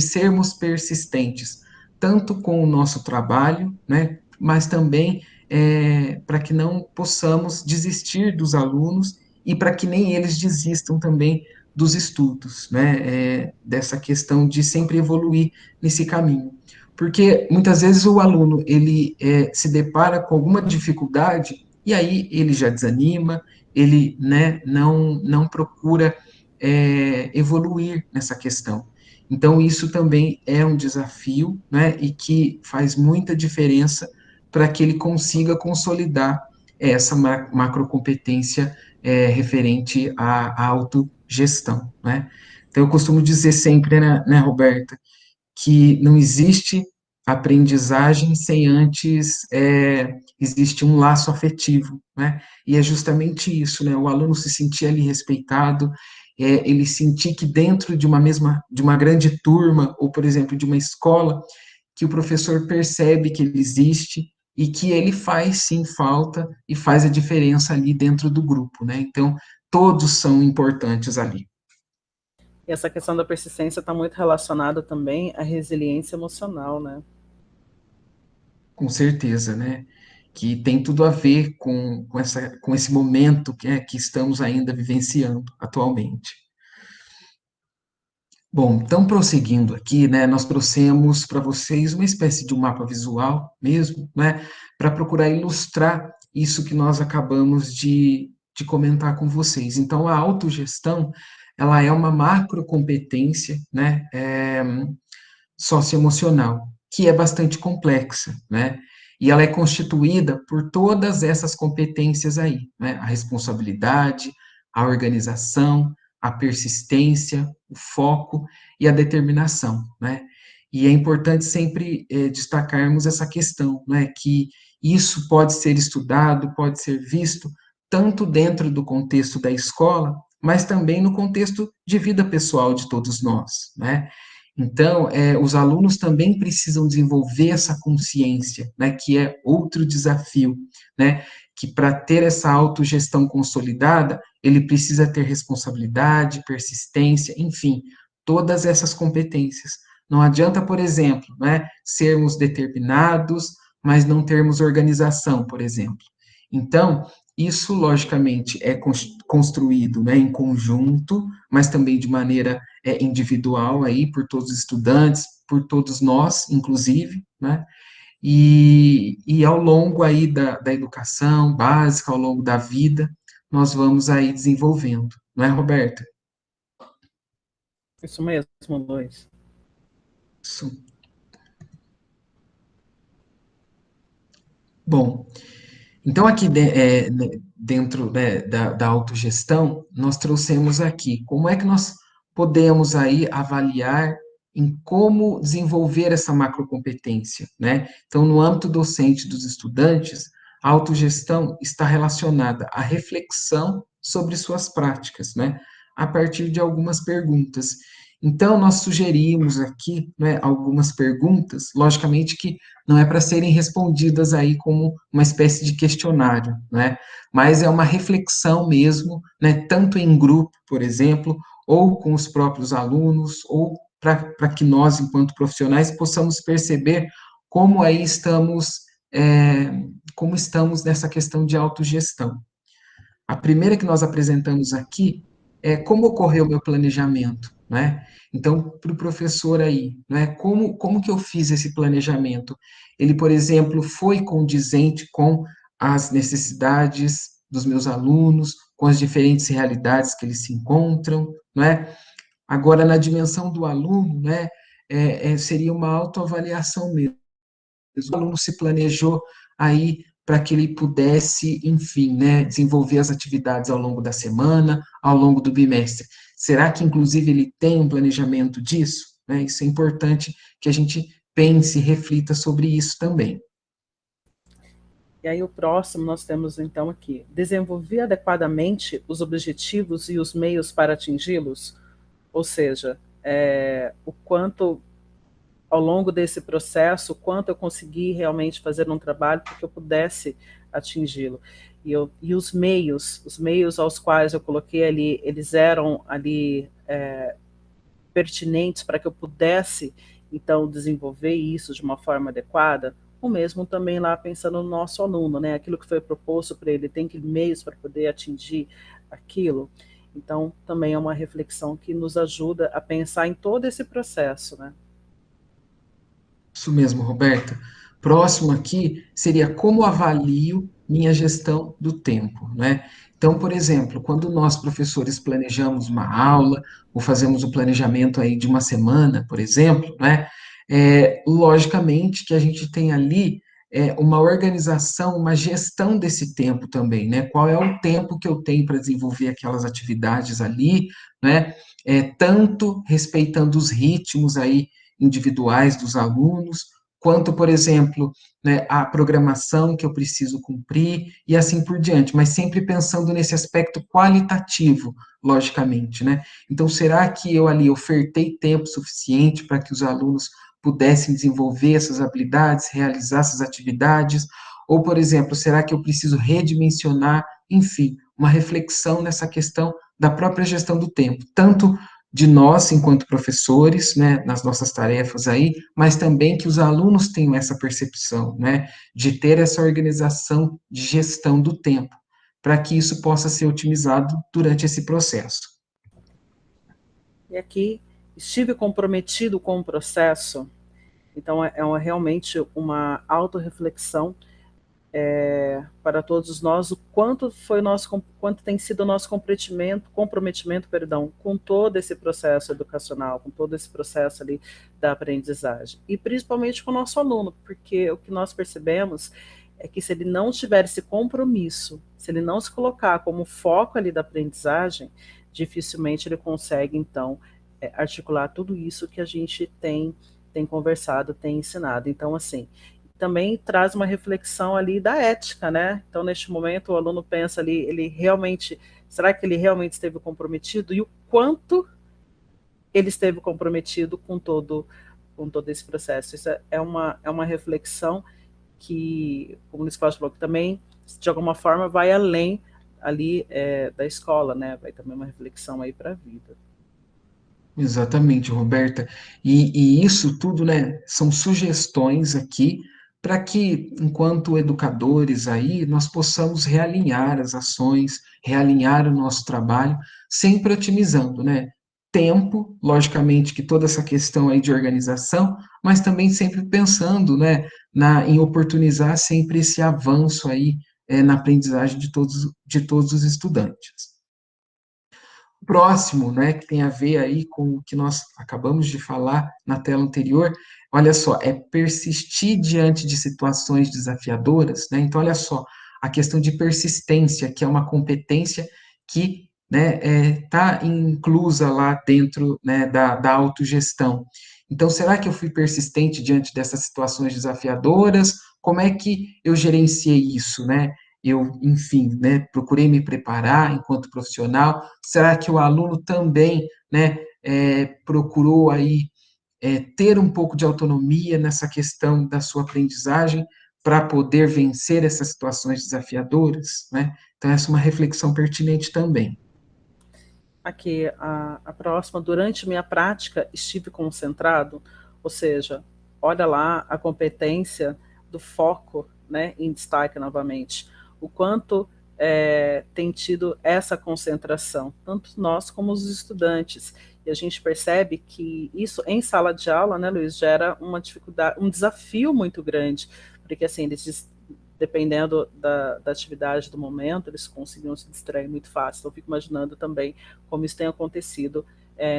sermos persistentes, tanto com o nosso trabalho, né, mas também para que não possamos desistir dos alunos e para que nem eles desistam também dos estudos, né, dessa questão de sempre evoluir nesse caminho. Porque muitas vezes o aluno ele se depara com alguma dificuldade e aí ele já desanima, ele, né, não procura evoluir nessa questão. Então, isso também é um desafio, né, e que faz muita diferença para que ele consiga consolidar essa macrocompetência referente à autogestão, né. Então, eu costumo dizer sempre, né, Roberta, que não existe aprendizagem sem antes existe um laço afetivo, né? E é justamente isso, né? O aluno se sentir ali respeitado, ele sentir que dentro de uma grande turma, ou por exemplo, de uma escola, que o professor percebe que ele existe e que ele faz sim falta e faz a diferença ali dentro do grupo, né? Então, todos são importantes ali. E essa questão da persistência está muito relacionada também à resiliência emocional, né? Com certeza, né? Que tem tudo a ver com esse momento que estamos ainda vivenciando atualmente. Bom, então prosseguindo aqui, né, nós trouxemos para vocês uma espécie de um mapa visual mesmo, né, para procurar ilustrar isso que nós acabamos de comentar com vocês. Então, a autogestão, ela é uma macrocompetência, né, socioemocional, que é bastante complexa, né? E ela é constituída por todas essas competências aí, né? A responsabilidade, a organização, a persistência, o foco e a determinação, né? E é importante sempre destacarmos essa questão, né? Que isso pode ser estudado, pode ser visto tanto dentro do contexto da escola, mas também no contexto de vida pessoal de todos nós, né? Então, os alunos também precisam desenvolver essa consciência, né, que é outro desafio, né, que para ter essa autogestão consolidada, ele precisa ter responsabilidade, persistência, enfim, todas essas competências. Não adianta, por exemplo, né, sermos determinados, mas não termos organização, por exemplo. Então, isso, logicamente, é construído, né, em conjunto, mas também de maneira individual aí por todos os estudantes, por todos nós, inclusive, né? E ao longo aí da educação básica, ao longo da vida, nós vamos aí desenvolvendo, não é, Roberta? Isso mesmo, Luiz. Isso. Bom, então aqui dentro, né, da autogestão, nós trouxemos aqui como é que nós podemos aí avaliar em como desenvolver essa macrocompetência, né? Então, no âmbito docente dos estudantes, a autogestão está relacionada à reflexão sobre suas práticas, né? A partir de algumas perguntas. Então, nós sugerimos aqui, né, algumas perguntas, logicamente que não é para serem respondidas aí como uma espécie de questionário, né? Mas é uma reflexão mesmo, né? Tanto em grupo, por exemplo, ou com os próprios alunos, ou para que nós, enquanto profissionais, possamos perceber como aí estamos, como estamos nessa questão de autogestão. A primeira que nós apresentamos aqui é como ocorreu o meu planejamento, né? Então, para o professor aí, né, como que eu fiz esse planejamento? Ele, por exemplo, foi condizente com as necessidades dos meus alunos, com as diferentes realidades que eles se encontram, né? Agora, na dimensão do aluno, né, seria uma autoavaliação mesmo. O aluno se planejou aí para que ele pudesse, enfim, né, desenvolver as atividades ao longo da semana, ao longo do bimestre. Será que, inclusive, ele tem um planejamento disso? Né? Isso é importante que a gente pense e reflita sobre isso também. E aí o próximo nós temos então aqui, desenvolver adequadamente os objetivos e os meios para atingi-los, ou seja, o quanto ao longo desse processo, o quanto eu consegui realmente fazer um trabalho para que eu pudesse atingi-lo. E os meios aos quais eu coloquei ali, eles eram ali pertinentes para que eu pudesse, então, desenvolver isso de uma forma adequada. O mesmo também lá pensando no nosso aluno, né? Aquilo que foi proposto para ele, tem que meios para poder atingir aquilo. Então, também é uma reflexão que nos ajuda a pensar em todo esse processo, né? Isso mesmo, Roberta. Próximo aqui seria como avalio minha gestão do tempo, né? Então, por exemplo, quando nós, professores, planejamos uma aula, ou fazemos o planejamento aí de uma semana, por exemplo, né? Logicamente que a gente tem ali uma organização, uma gestão desse tempo também, né? Qual é o tempo que eu tenho para desenvolver aquelas atividades ali, né? Tanto respeitando os ritmos aí individuais dos alunos, quanto, por exemplo, né, a programação que eu preciso cumprir e assim por diante, mas sempre pensando nesse aspecto qualitativo, logicamente, né? Então, será que eu ali ofertei tempo suficiente para que os alunos pudessem desenvolver essas habilidades, realizar essas atividades? Ou, por exemplo, será que eu preciso redimensionar? Enfim, uma reflexão nessa questão da própria gestão do tempo, tanto de nós, enquanto professores, né, nas nossas tarefas aí, mas também que os alunos tenham essa percepção, né, de ter essa organização de gestão do tempo, para que isso possa ser otimizado durante esse processo. E aqui, estive comprometido com o processo, então realmente uma autorreflexão para todos nós, o quanto foi quanto tem sido o nosso comprometimento, perdão, com todo esse processo educacional, com todo esse processo ali da aprendizagem, e principalmente com o nosso aluno, porque o que nós percebemos é que se ele não tiver esse compromisso, se ele não se colocar como foco ali da aprendizagem, dificilmente ele consegue então articular tudo isso que a gente tem conversado, tem ensinado. Então, assim, também traz uma reflexão ali da ética, né? Então, neste momento, o aluno pensa ali, será que ele realmente esteve comprometido? E o quanto ele esteve comprometido com todo esse processo? Isso é uma reflexão que, como o Luiz Cláudio falou, que também, de alguma forma, vai além ali da escola, né? Vai também uma reflexão aí para a vida. Exatamente, Roberta. E isso tudo, né, são sugestões aqui para que, enquanto educadores aí, nós possamos realinhar as ações, realinhar o nosso trabalho, sempre otimizando, né? Tempo, logicamente que toda essa questão aí de organização, mas também sempre pensando, né, em oportunizar sempre esse avanço aí na aprendizagem de todos os estudantes. Próximo, né, que tem a ver aí com o que nós acabamos de falar na tela anterior, olha só, é persistir diante de situações desafiadoras, né? Então, olha só, a questão de persistência, que é uma competência que, né, está inclusa lá dentro, né, da autogestão. Então, será que eu fui persistente diante dessas situações desafiadoras? Como é que eu gerenciei isso, né? Eu, enfim, né, procurei me preparar enquanto profissional. Será que o aluno também, né, procurou aí ter um pouco de autonomia nessa questão da sua aprendizagem para poder vencer essas situações desafiadoras, né? Então essa é uma reflexão pertinente também. Aqui, a próxima, durante minha prática, estive concentrado, ou seja, olha lá a competência do foco, né, em destaque novamente, o quanto tem tido essa concentração, tanto nós como os estudantes, e a gente percebe que isso em sala de aula, né, Luiz, gera uma dificuldade, um desafio muito grande, porque assim, dependendo da atividade do momento, eles conseguiam se distrair muito fácil. Então, eu fico imaginando também como isso tem acontecido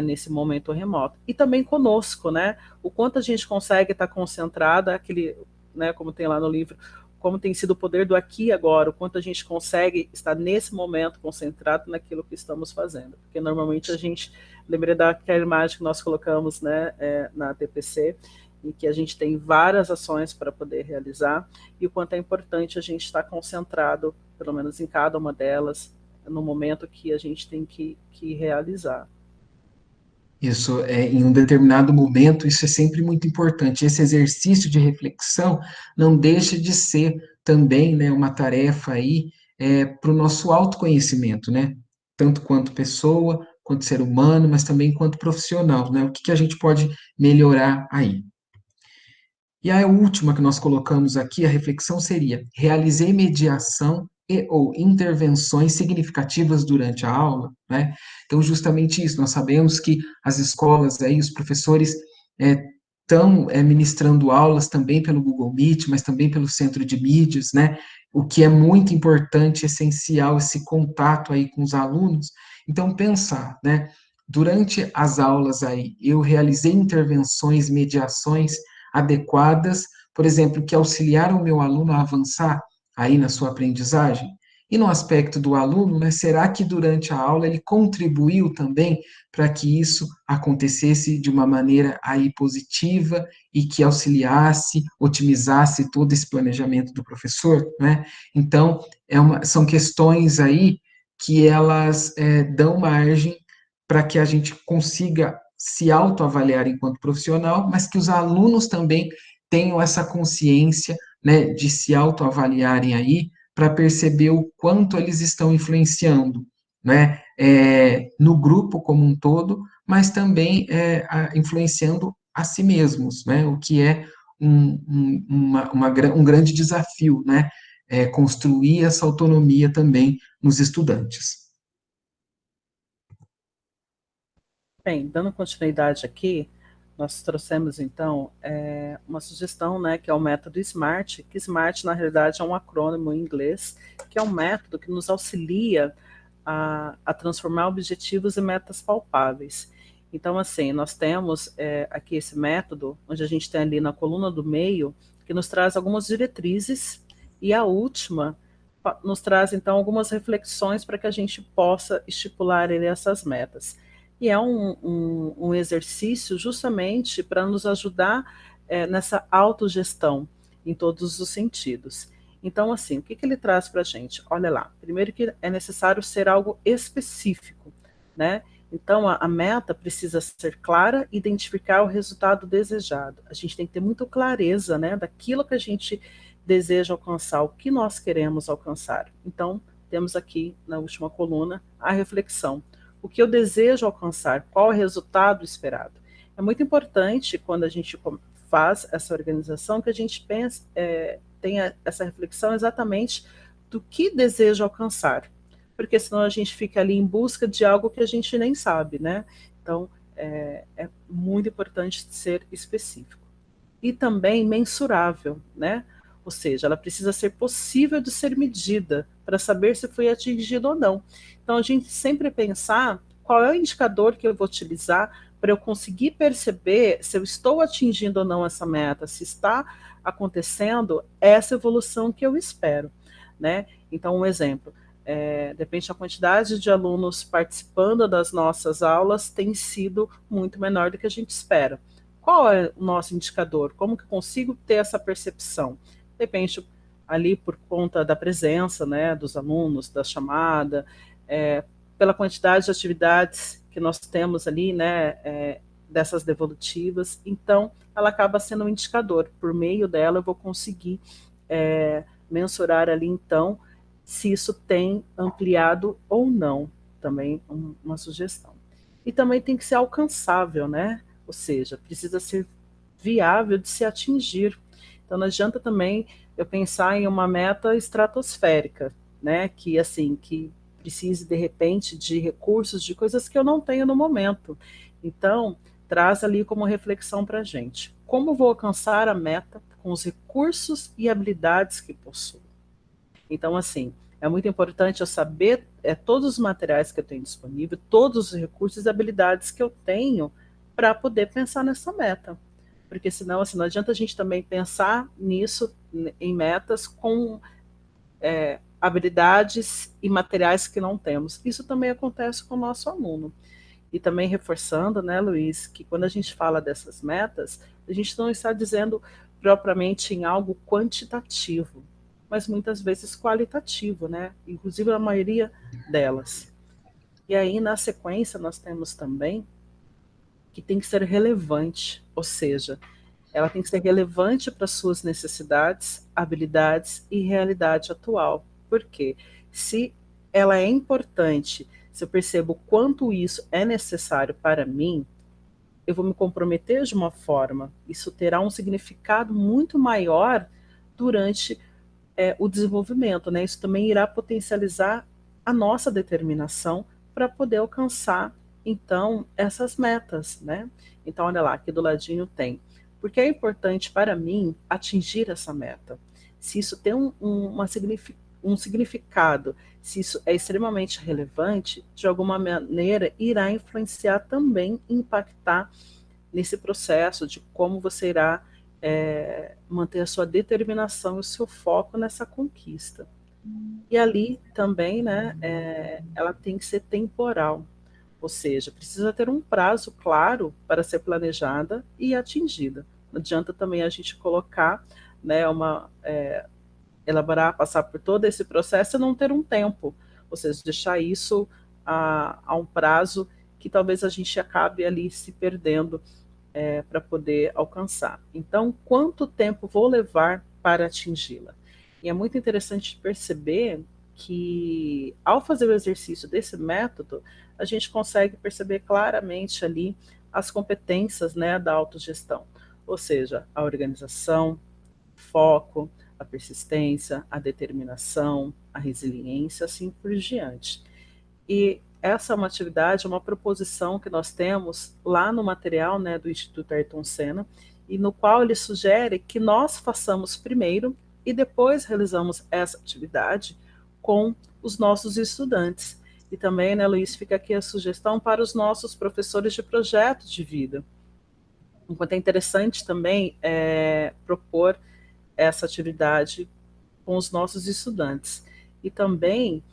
nesse momento remoto. E também conosco, né? O quanto a gente consegue estar concentrada, aquele, né, como tem lá no livro, como tem sido o poder do aqui e agora, o quanto a gente consegue estar nesse momento concentrado naquilo que estamos fazendo. Porque normalmente a gente, lembrei daquela imagem que nós colocamos, né, na TPC, em que a gente tem várias ações para poder realizar, e o quanto é importante a gente estar concentrado, pelo menos em cada uma delas, no momento que a gente tem que realizar. Isso é em um determinado momento, isso é sempre muito importante. Esse exercício de reflexão não deixa de ser também, né, uma tarefa aí para o nosso autoconhecimento, né? Tanto quanto pessoa, quanto ser humano, mas também quanto profissional, né? O que que a gente pode melhorar aí? E a última que nós colocamos aqui, a reflexão seria: realizei mediação e ou intervenções significativas durante a aula, né? Então, justamente isso, nós sabemos que as escolas aí, os professores estão ministrando aulas também pelo Google Meet, mas também pelo centro de mídias, né? O que é muito importante, essencial, esse contato aí com os alunos. Então, pensar, né? Durante as aulas aí, eu realizei intervenções, mediações adequadas, por exemplo, que auxiliaram o meu aluno a avançar aí na sua aprendizagem? E no aspecto do aluno, né, será que durante a aula ele contribuiu também para que isso acontecesse de uma maneira aí positiva e que auxiliasse, otimizasse todo esse planejamento do professor, né? Então, são questões aí que elas dão margem para que a gente consiga se autoavaliar enquanto profissional, mas que os alunos também tenham essa consciência, né, de se autoavaliarem aí, para perceber o quanto eles estão influenciando né, no grupo como um todo, mas também influenciando a si mesmos, né, o que é um grande desafio, né, construir essa autonomia também nos estudantes. Bem, dando continuidade aqui, nós trouxemos então uma sugestão, né, que é o método SMART, que SMART na realidade é um acrônimo em inglês, que é um método que nos auxilia a transformar objetivos em metas palpáveis. Então, assim, nós temos aqui esse método, onde a gente tem ali na coluna do meio, que nos traz algumas diretrizes, e a última nos traz então algumas reflexões para que a gente possa estipular ali essas metas. E é um exercício justamente para nos ajudar nessa autogestão em todos os sentidos. Então, assim, o que, que ele traz para a gente? Olha lá, primeiro que é necessário ser algo específico, né? Então, a meta precisa ser clara e identificar o resultado desejado. A gente tem que ter muita clareza, né, daquilo que a gente deseja alcançar, o que nós queremos alcançar. Então, temos aqui na última coluna a reflexão. O que eu desejo alcançar? Qual é o resultado esperado? É muito importante quando a gente faz essa organização que a gente pense, tenha essa reflexão exatamente do que deseja alcançar, porque senão a gente fica ali em busca de algo que a gente nem sabe, né? Então é muito importante ser específico e também mensurável, né? Ou seja, ela precisa ser possível de ser medida para saber se foi atingido ou não. Então, a gente sempre pensar qual é o indicador que eu vou utilizar para eu conseguir perceber se eu estou atingindo ou não essa meta, se está acontecendo essa evolução que eu espero, né? Então, um exemplo, de repente a quantidade de alunos participando das nossas aulas tem sido muito menor do que a gente espera. Qual é o nosso indicador? Como que eu consigo ter essa percepção? De repente, ali por conta da presença, né, dos alunos, da chamada, pela quantidade de atividades que nós temos ali, né, dessas devolutivas. Então, ela acaba sendo um indicador. Por meio dela, eu vou conseguir mensurar ali, então, se isso tem ampliado ou não. Também uma sugestão. E também tem que ser alcançável, né? Ou seja, precisa ser viável de se atingir. Então não adianta também eu pensar em uma meta estratosférica, né? Que assim, que precise de repente de recursos, de coisas que eu não tenho no momento. Então, traz ali como reflexão para a gente. Como vou alcançar a meta com os recursos e habilidades que possuo? Então, assim, é muito importante eu saber todos os materiais que eu tenho disponível, todos os recursos e habilidades que eu tenho para poder pensar nessa meta. Porque senão, assim, não adianta a gente também pensar nisso, em metas, com habilidades e materiais que não temos. Isso também acontece com o nosso aluno. E também reforçando, né, Luiz, que quando a gente fala dessas metas, a gente não está dizendo propriamente em algo quantitativo, mas muitas vezes qualitativo, né? Inclusive a maioria delas. E aí, na sequência, nós temos também que tem que ser relevante, ou seja, ela tem que ser relevante para suas necessidades, habilidades e realidade atual. Por quê? Se ela é importante, se eu percebo quanto isso é necessário para mim, eu vou me comprometer de uma forma. Isso terá um significado muito maior durante o desenvolvimento, né? Isso também irá potencializar a nossa determinação para poder alcançar, então, essas metas, né? Então, olha lá, aqui do ladinho tem. Porque é importante para mim atingir essa meta. Se isso tem um significado, se isso é extremamente relevante, de alguma maneira irá influenciar também, impactar nesse processo de como você irá manter a sua determinação e o seu foco nessa conquista. E ali também, né, ela tem que ser temporal, ou seja, precisa ter um prazo claro para ser planejada e atingida. Não adianta também a gente colocar, né, elaborar, passar por todo esse processo e não ter um tempo, ou seja, deixar isso a um prazo que talvez a gente acabe ali se perdendo para poder alcançar. Então, quanto tempo vou levar para atingi-la? E é muito interessante perceber que, ao fazer o exercício desse método, a gente consegue perceber claramente ali as competências, né, da autogestão, ou seja, a organização, foco, a persistência, a determinação, a resiliência, assim por diante. E essa é uma atividade, uma proposição que nós temos lá no material, né, do Instituto Ayrton Senna, e no qual ele sugere que nós façamos primeiro e depois realizamos essa atividade com os nossos estudantes. E também, né, Luiz, fica aqui a sugestão para os nossos professores de projetos de vida. Enquanto é interessante também propor essa atividade com os nossos estudantes. E também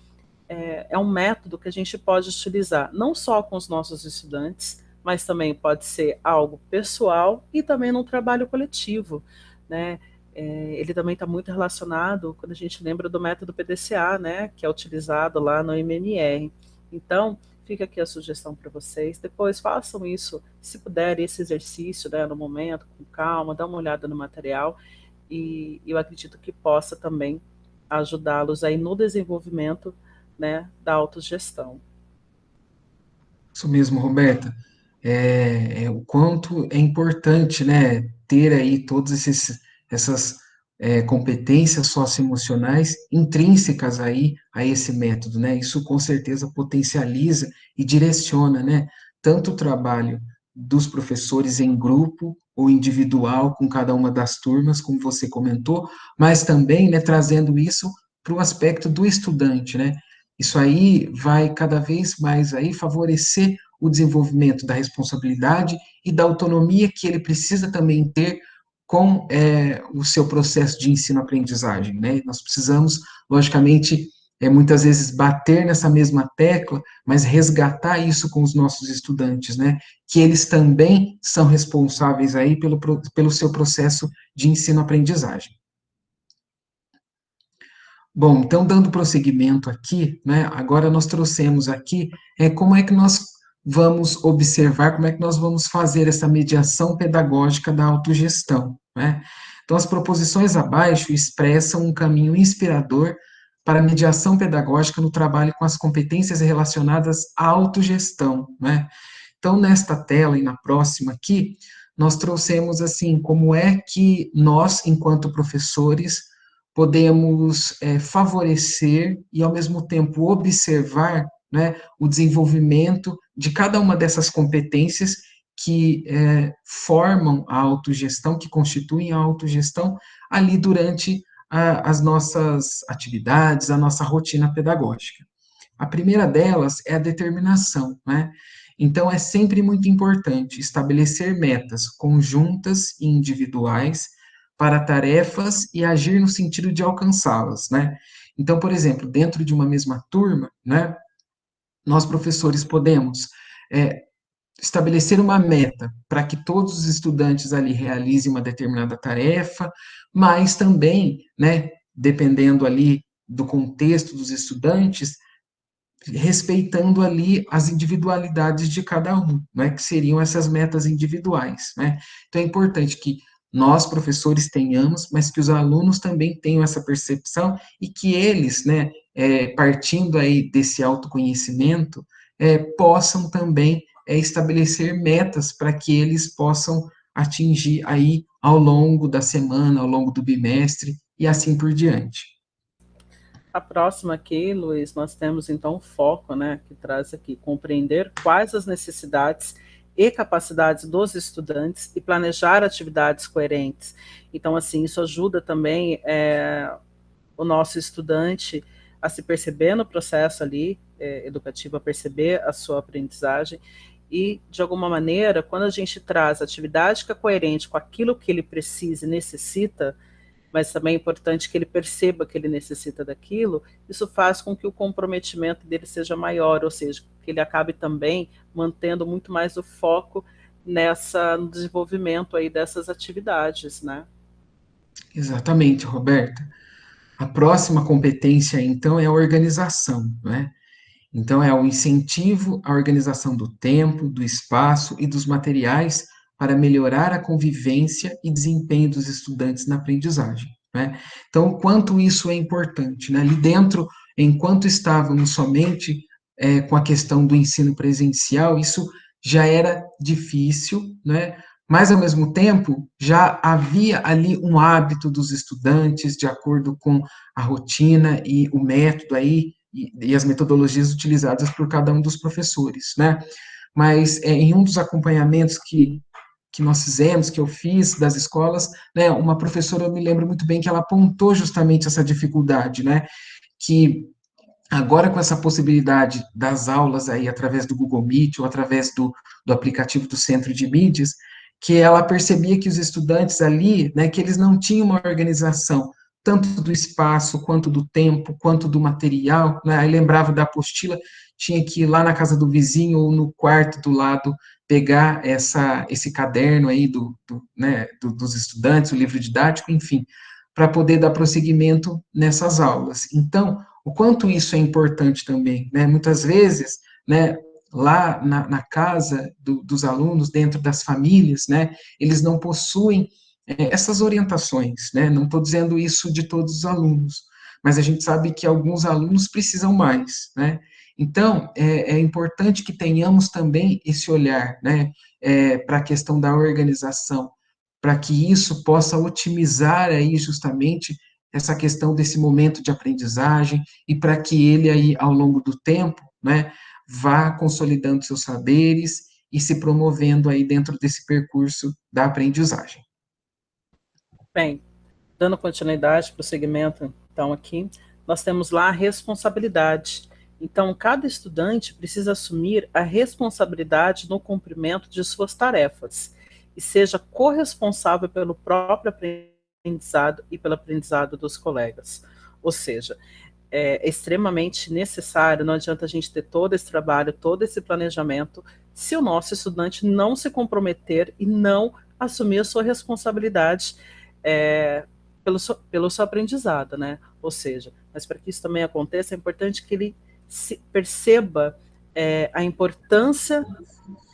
é um método que a gente pode utilizar não só com os nossos estudantes, mas também pode ser algo pessoal e também no trabalho coletivo, né? Ele também está muito relacionado quando a gente lembra do método PDCA, né, que é utilizado lá no MMR. Então, fica aqui a sugestão para vocês. Depois façam isso, se puder, esse exercício, né, no momento, com calma, dá uma olhada no material e eu acredito que possa também ajudá-los aí no desenvolvimento, né, da autogestão. Isso mesmo, Roberta. O quanto é importante, né, ter aí todas essas competências socioemocionais intrínsecas aí a esse método, né? Isso com certeza potencializa e direciona, né, tanto o trabalho dos professores em grupo ou individual com cada uma das turmas, como você comentou, mas também, né, trazendo isso para o aspecto do estudante, né? Isso aí vai cada vez mais aí favorecer o desenvolvimento da responsabilidade e da autonomia que ele precisa também ter com o seu processo de ensino-aprendizagem, né? Nós precisamos, logicamente, muitas vezes bater nessa mesma tecla, mas resgatar isso com os nossos estudantes, né? Que eles também são responsáveis aí pelo seu processo de ensino-aprendizagem. Bom, então, dando prosseguimento aqui, né, agora nós trouxemos aqui como é que nós vamos observar, como é que nós vamos fazer essa mediação pedagógica da autogestão, né? Então, as proposições abaixo expressam um caminho inspirador para a mediação pedagógica no trabalho com as competências relacionadas à autogestão, né? Então, nesta tela e na próxima aqui, nós trouxemos, assim, como é que nós, enquanto professores, podemos favorecer e, ao mesmo tempo, observar, né, o desenvolvimento de cada uma dessas competências que formam a autogestão, que constituem a autogestão ali durante as nossas atividades, a nossa rotina pedagógica. A primeira delas é a determinação, né? Então, é sempre muito importante estabelecer metas conjuntas e individuais para tarefas e agir no sentido de alcançá-las, né? Então, por exemplo, dentro de uma mesma turma, né, nós professores podemos é, estabelecer uma meta para que todos os estudantes ali realizem uma determinada tarefa, mas também, né, dependendo ali do contexto dos estudantes, respeitando ali as individualidades de cada um, né, que seriam essas metas individuais, né? Então é importante que nós, professores, tenhamos, mas que os alunos também tenham essa percepção e que eles, né, partindo aí desse autoconhecimento, possam também estabelecer metas para que eles possam atingir aí ao longo da semana, ao longo do bimestre e assim por diante. A próxima aqui, Luiz, nós temos então o foco, né, que traz aqui compreender quais as necessidades e capacidades dos estudantes e planejar atividades coerentes. Então, assim, isso ajuda também o nosso estudante a se perceber no processo ali educativo, a perceber a sua aprendizagem e, de alguma maneira, quando a gente traz atividade que é coerente com aquilo que ele precisa e necessita, mas também é importante que ele perceba que ele necessita daquilo, isso faz com que o comprometimento dele seja maior, ou seja, que ele acabe também mantendo muito mais o foco no desenvolvimento aí dessas atividades, né? Exatamente, Roberta. A próxima competência, então, é a organização, né? Então, é o incentivo à organização do tempo, do espaço e dos materiais para melhorar a convivência e desempenho dos estudantes na aprendizagem, né? Então, o quanto isso é importante, né? Ali dentro, enquanto estávamos somente com a questão do ensino presencial, isso já era difícil, né? Mas, ao mesmo tempo, já havia ali um hábito dos estudantes, de acordo com a rotina e o método aí, e as metodologias utilizadas por cada um dos professores, né? Mas em um dos acompanhamentos que nós fizemos, que eu fiz das escolas, né, uma professora, eu me lembro muito bem que ela apontou justamente essa dificuldade, né, que agora com essa possibilidade das aulas aí através do Google Meet ou através do aplicativo do Centro de Mídias, que ela percebia que os estudantes ali, né, que eles não tinham uma organização tanto do espaço, quanto do tempo, quanto do material, né, aí lembrava da apostila, tinha que ir lá na casa do vizinho ou no quarto do lado pegar esse caderno aí né, dos estudantes, o livro didático, enfim, para poder dar prosseguimento nessas aulas. Então, o quanto isso é importante também, né? Muitas vezes, né, lá na casa dos alunos, dentro das famílias, né, eles não possuem essas orientações, né? Não estou dizendo isso de todos os alunos, mas a gente sabe que alguns alunos precisam mais, né? Então, é importante que tenhamos também esse olhar, né, para a questão da organização, para que isso possa otimizar aí justamente essa questão desse momento de aprendizagem e para que ele aí, ao longo do tempo, né, vá consolidando seus saberes e se promovendo aí dentro desse percurso da aprendizagem. Bem, dando continuidade para o segmento, então, aqui, nós temos lá a responsabilidade. Então, cada estudante precisa assumir a responsabilidade no cumprimento de suas tarefas e seja corresponsável pelo próprio aprendizado e pelo aprendizado dos colegas. Ou seja, é extremamente necessário, não adianta a gente ter todo esse trabalho, todo esse planejamento, se o nosso estudante não se comprometer e não assumir a sua responsabilidade é, pelo seu aprendizado, né? Ou seja, mas para que isso também aconteça, é importante que ele perceba a importância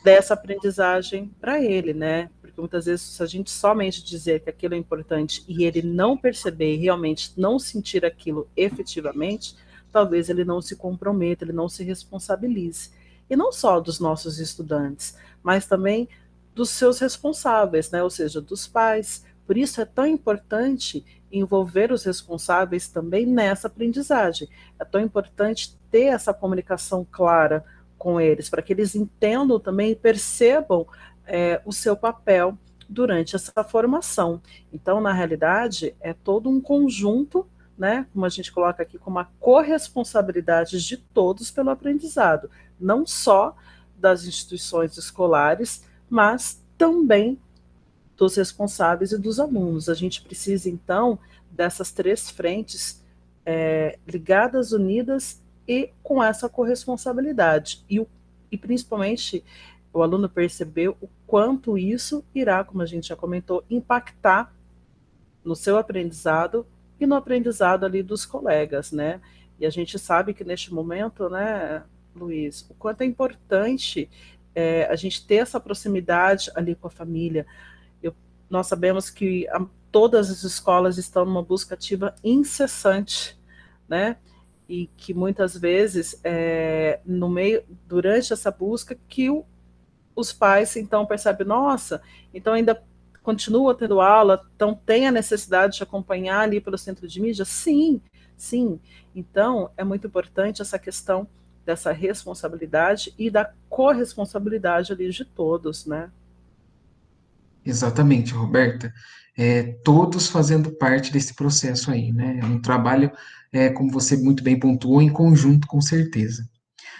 dessa aprendizagem para ele, né? Porque muitas vezes, se a gente somente dizer que aquilo é importante e ele não perceber e realmente não sentir aquilo efetivamente, talvez ele não se comprometa, ele não se responsabilize. E não só dos nossos estudantes, mas também dos seus responsáveis, né? Ou seja, dos pais. Por isso é tão importante envolver os responsáveis também nessa aprendizagem. É tão importante ter essa comunicação clara com eles, para que eles entendam também e percebam o seu papel durante essa formação. Então, na realidade, é todo um conjunto, né, como a gente coloca aqui, com uma corresponsabilidade de todos pelo aprendizado, não só das instituições escolares, mas também dos responsáveis e dos alunos. A gente precisa, então, dessas três frentes ligadas, unidas e com essa corresponsabilidade. E principalmente o aluno percebeu o quanto isso irá, como a gente já comentou, impactar no seu aprendizado e no aprendizado ali dos colegas, né? E a gente sabe que neste momento, né, Luiz, o quanto é importante a gente ter essa proximidade ali com a família. Eu, nós sabemos que todas as escolas estão numa busca ativa incessante, né? E que muitas vezes, no meio, durante essa busca, que os pais então percebem, nossa, então ainda continua tendo aula, então tem a necessidade de acompanhar ali pelo centro de mídia? Sim, sim. Então é muito importante essa questão dessa responsabilidade e da corresponsabilidade ali de todos, né? Exatamente, Roberta. Todos fazendo parte desse processo aí, né? É um trabalho, como você muito bem pontuou, em conjunto, com certeza.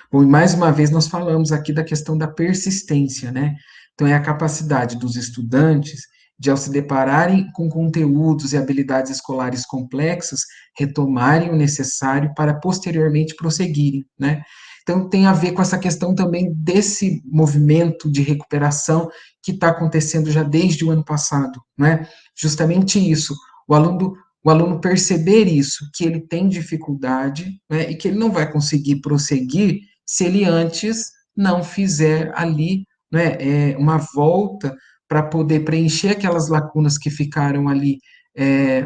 Bom, e mais uma vez nós falamos aqui da questão da persistência, né? Então, é a capacidade dos estudantes de, ao se depararem com conteúdos e habilidades escolares complexas, retomarem o necessário para posteriormente prosseguirem, né? Então, tem a ver com essa questão também desse movimento de recuperação que está acontecendo já desde o ano passado, né? Justamente isso, o aluno perceber isso, que ele tem dificuldade, né, e que ele não vai conseguir prosseguir se ele antes não fizer ali, né, uma volta para poder preencher aquelas lacunas que ficaram ali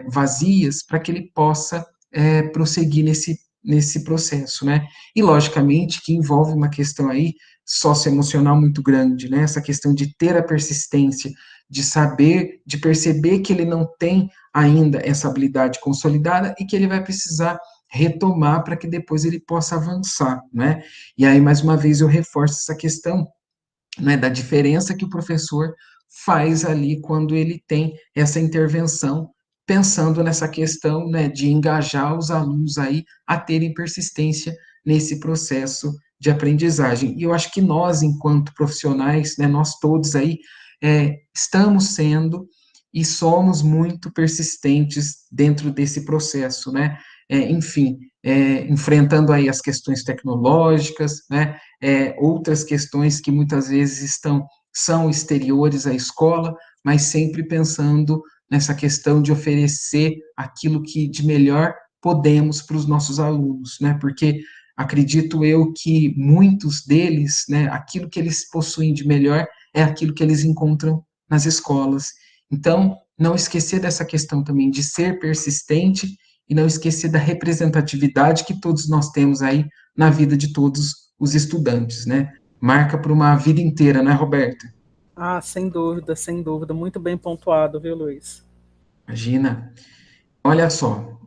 vazias, para que ele possa prosseguir nesse processo, né? E, logicamente, que envolve uma questão aí socioemocional muito grande, né? Essa questão de ter a persistência, de saber, de perceber que ele não tem ainda essa habilidade consolidada e que ele vai precisar retomar para que depois ele possa avançar, né? E aí, mais uma vez, eu reforço essa questão, né, da diferença que o professor faz ali quando ele tem essa intervenção, pensando nessa questão, né, de engajar os alunos aí a terem persistência nesse processo de aprendizagem. E eu acho que nós, enquanto profissionais, né, nós todos aí, estamos sendo e somos muito persistentes dentro desse processo, né? Enfim, enfrentando aí as questões tecnológicas, né? Outras questões que muitas vezes são exteriores à escola, mas sempre pensando nessa questão de oferecer aquilo que de melhor podemos para os nossos alunos, né? Porque acredito eu que muitos deles, né, aquilo que eles possuem de melhor é aquilo que eles encontram nas escolas. Então, não esquecer dessa questão também de ser persistente e não esquecer da representatividade que todos nós temos aí na vida de todos os estudantes, né? Marca para uma vida inteira, né, Roberta? Ah, sem dúvida, muito bem pontuado, viu, Luiz? Imagina. Olha só,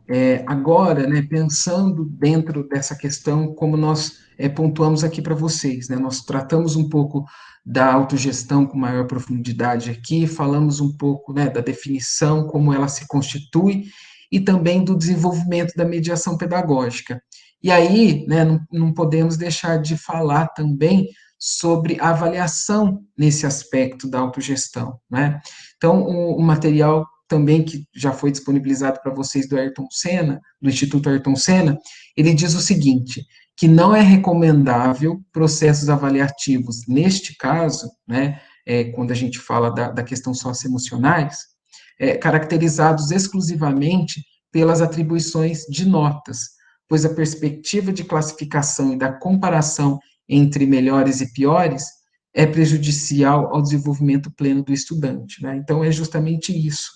agora, né, pensando dentro dessa questão, como nós pontuamos aqui para vocês, né, nós tratamos um pouco da autogestão com maior profundidade aqui, falamos um pouco, né, da definição, como ela se constitui, e também do desenvolvimento da mediação pedagógica. E aí, né, não podemos deixar de falar também sobre a avaliação nesse aspecto da autogestão, né? Então, o material também que já foi disponibilizado para vocês do Ayrton Senna, do Instituto Ayrton Senna, ele diz o seguinte, que não é recomendável processos avaliativos, neste caso, né, quando a gente fala da questão socioemocionais, caracterizados exclusivamente pelas atribuições de notas, pois a perspectiva de classificação e da comparação entre melhores e piores é prejudicial ao desenvolvimento pleno do estudante, né? Então, é justamente isso,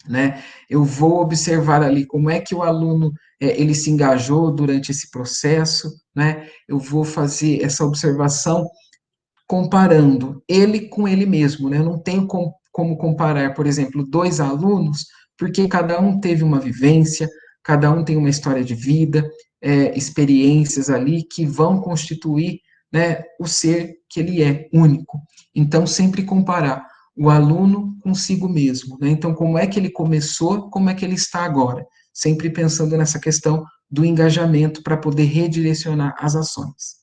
né? Eu vou observar ali como é que o aluno ele se engajou durante esse processo, né? Eu vou fazer essa observação comparando ele com ele mesmo, né? Eu não tenho como comparar, por exemplo, dois alunos, porque cada um teve uma vivência, cada um tem uma história de vida, experiências ali que vão constituir, né, o ser que ele é, único. Então, sempre comparar o aluno consigo mesmo, né? Então, como é que ele começou, como é que ele está agora? Sempre pensando nessa questão do engajamento para poder redirecionar as ações.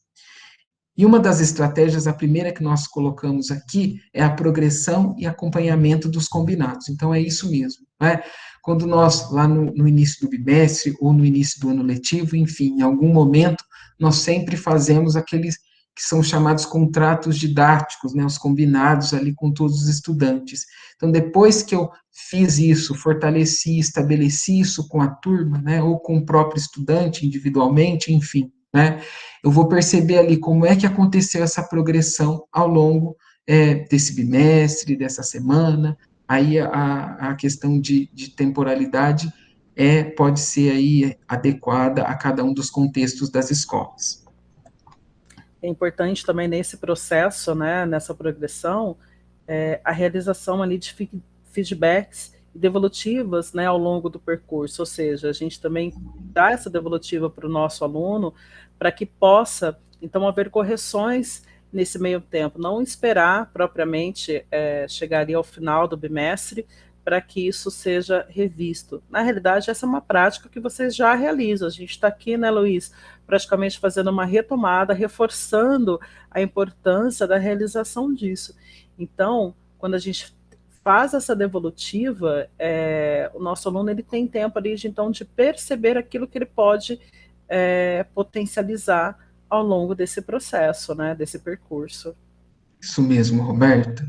E uma das estratégias, a primeira que nós colocamos aqui, é a progressão e acompanhamento dos combinados. Então, é isso mesmo, né? Quando nós, lá no início do bimestre, ou no início do ano letivo, enfim, em algum momento, nós sempre fazemos aqueles que são chamados contratos didáticos, né? Os combinados ali com todos os estudantes. Então, depois que eu fiz isso, fortaleci, estabeleci isso com a turma, né? Ou com o próprio estudante individualmente, enfim, né? Eu vou perceber ali como é que aconteceu essa progressão ao longo desse bimestre, dessa semana, aí a questão de temporalidade pode ser aí adequada a cada um dos contextos das escolas. É importante também nesse processo, né, nessa progressão, a realização ali de feedbacks e devolutivas, né, ao longo do percurso, ou seja, a gente também dá essa devolutiva para o nosso aluno para que possa, então, haver correções nesse meio tempo, não esperar propriamente chegar ali ao final do bimestre para que isso seja revisto. Na realidade, essa é uma prática que vocês já realizam. A gente está aqui, né, Luiz, praticamente fazendo uma retomada, reforçando a importância da realização disso. Então, quando a gente faz essa devolutiva, o nosso aluno ele tem tempo ali de, então, de perceber aquilo que ele pode potencializar ao longo desse processo, né, desse percurso. Isso mesmo, Roberta.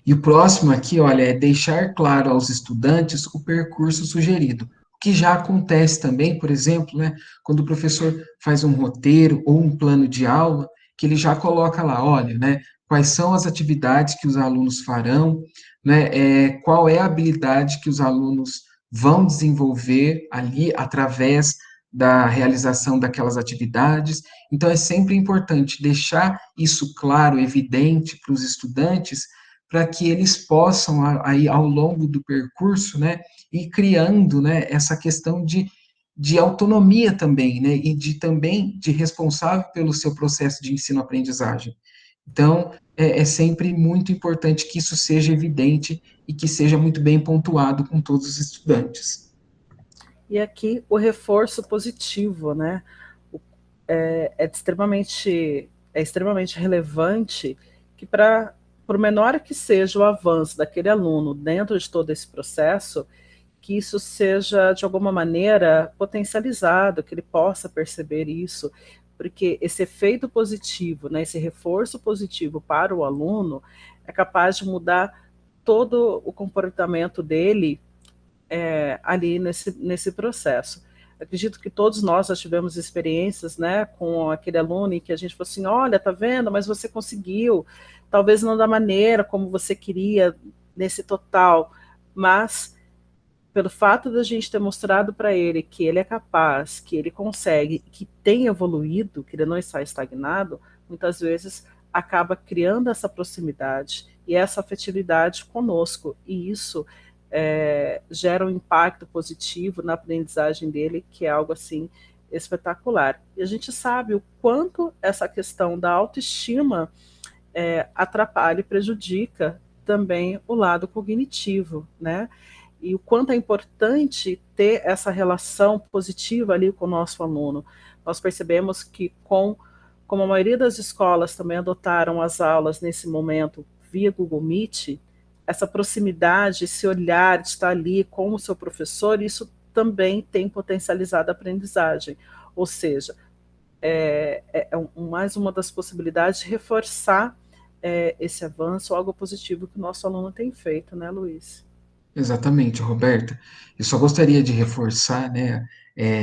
E o próximo aqui, olha, é deixar claro aos estudantes o percurso sugerido, o que já acontece também, por exemplo, né, quando o professor faz um roteiro ou um plano de aula, que ele já coloca lá, olha, né, quais são as atividades que os alunos farão, né, qual é a habilidade que os alunos vão desenvolver ali através da realização daquelas atividades. Então, é sempre importante deixar isso claro, evidente para os estudantes, para que eles possam, aí, ao longo do percurso, né, ir criando, né, essa questão de autonomia também, né, e também de responsável pelo seu processo de ensino-aprendizagem. Então, é sempre muito importante que isso seja evidente e que seja muito bem pontuado com todos os estudantes. E aqui o reforço positivo, né? É extremamente relevante que por menor que seja o avanço daquele aluno dentro de todo esse processo, que isso seja de alguma maneira potencializado, que ele possa perceber isso, porque esse efeito positivo, né, esse reforço positivo para o aluno é capaz de mudar todo o comportamento dele ali nesse processo. Acredito que todos nós já tivemos experiências, né, com aquele aluno em que a gente falou assim, olha, tá vendo, mas você conseguiu, talvez não da maneira como você queria, nesse total, mas pelo fato da gente ter mostrado para ele que ele é capaz, que ele consegue, que tem evoluído, que ele não está estagnado, muitas vezes acaba criando essa proximidade e essa afetividade conosco. E isso gera um impacto positivo na aprendizagem dele, que é algo assim espetacular. E a gente sabe o quanto essa questão da autoestima atrapalha e prejudica também o lado cognitivo, né? E o quanto é importante ter essa relação positiva ali com o nosso aluno. Nós percebemos que como a maioria das escolas também adotaram as aulas nesse momento via Google Meet, essa proximidade, esse olhar de estar ali com o seu professor, isso também tem potencializado a aprendizagem. Ou seja, mais uma das possibilidades de reforçar esse avanço, algo positivo que o nosso aluno tem feito, né, Luiz? Exatamente, Roberta. Eu só gostaria de reforçar, né,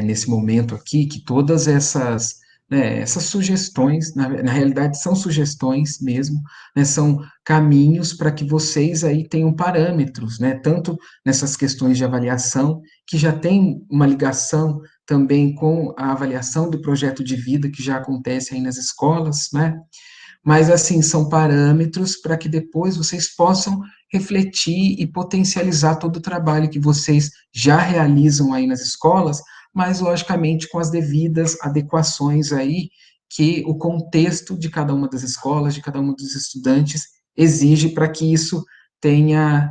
nesse momento aqui, que todas essas, né, essas sugestões, na realidade, são sugestões mesmo, né, são caminhos para que vocês aí tenham parâmetros, né, tanto nessas questões de avaliação, que já tem uma ligação também com a avaliação do projeto de vida que já acontece aí nas escolas, né, mas, assim, são parâmetros para que depois vocês possam refletir e potencializar todo o trabalho que vocês já realizam aí nas escolas, mas, logicamente, com as devidas adequações aí que o contexto de cada uma das escolas, de cada um dos estudantes, exige para que isso tenha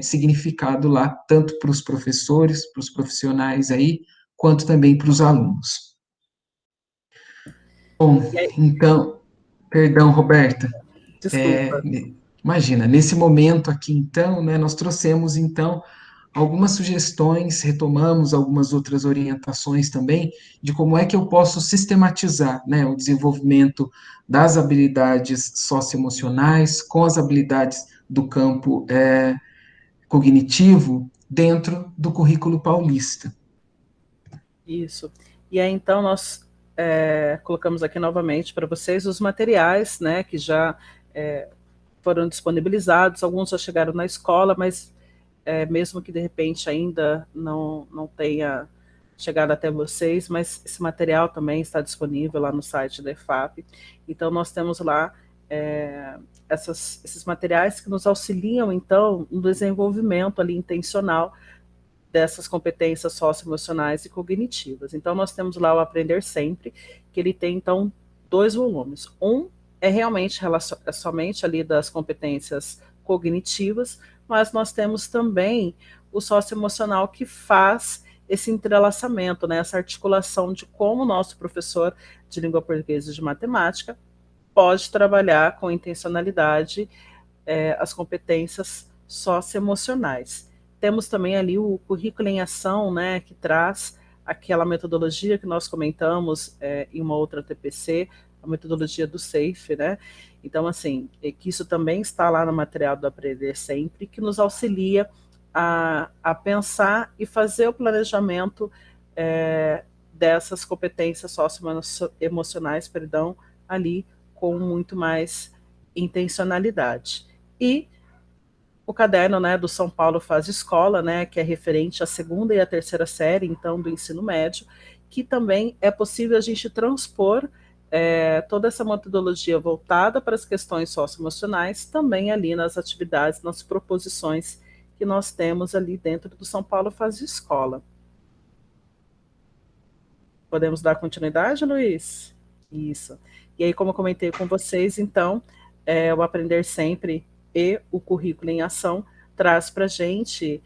significado lá, tanto para os professores, para os profissionais aí, quanto também para os alunos. Bom, E aí, então, perdão, Roberta. É, desculpa. imagina, nesse momento aqui, então, né, nós trouxemos, então, algumas sugestões, retomamos algumas outras orientações também, de como é que eu posso sistematizar, né, o desenvolvimento das habilidades socioemocionais com as habilidades do campo cognitivo dentro do currículo paulista. Isso. E aí, então, nós colocamos aqui novamente para vocês os materiais, né, que já foram disponibilizados. Alguns já chegaram na escola, mas mesmo que de repente ainda não tenha chegado até vocês, mas esse material também está disponível lá no site da EFAP. Então, nós temos lá esses materiais que nos auxiliam, então, no desenvolvimento ali intencional dessas competências socioemocionais e cognitivas. Então, nós temos lá o Aprender Sempre, que ele tem, então, dois volumes. Um é realmente somente ali das competências cognitivas, mas nós temos também o socioemocional que faz esse entrelaçamento, né, essa articulação de como o nosso professor de língua portuguesa e de matemática pode trabalhar com intencionalidade as competências socioemocionais. Temos também ali o currículo em ação, né, que traz aquela metodologia que nós comentamos em uma outra TPC, a metodologia do SAFE, né? Então, assim, que isso também está lá no material do Aprender Sempre, que nos auxilia a pensar e fazer o planejamento dessas competências socioemocionais, perdão, ali com muito mais intencionalidade. E o caderno, né, do São Paulo Faz Escola, né, que é referente à segunda e à terceira série, então, do ensino médio, que também é possível a gente transpor toda essa metodologia voltada para as questões socioemocionais também ali nas atividades, nas proposições que nós temos ali dentro do São Paulo Faz Escola. Podemos dar continuidade, Luiz? Isso. E aí, como eu comentei com vocês, então, o Aprender Sempre e o Currículo em Ação traz para a gente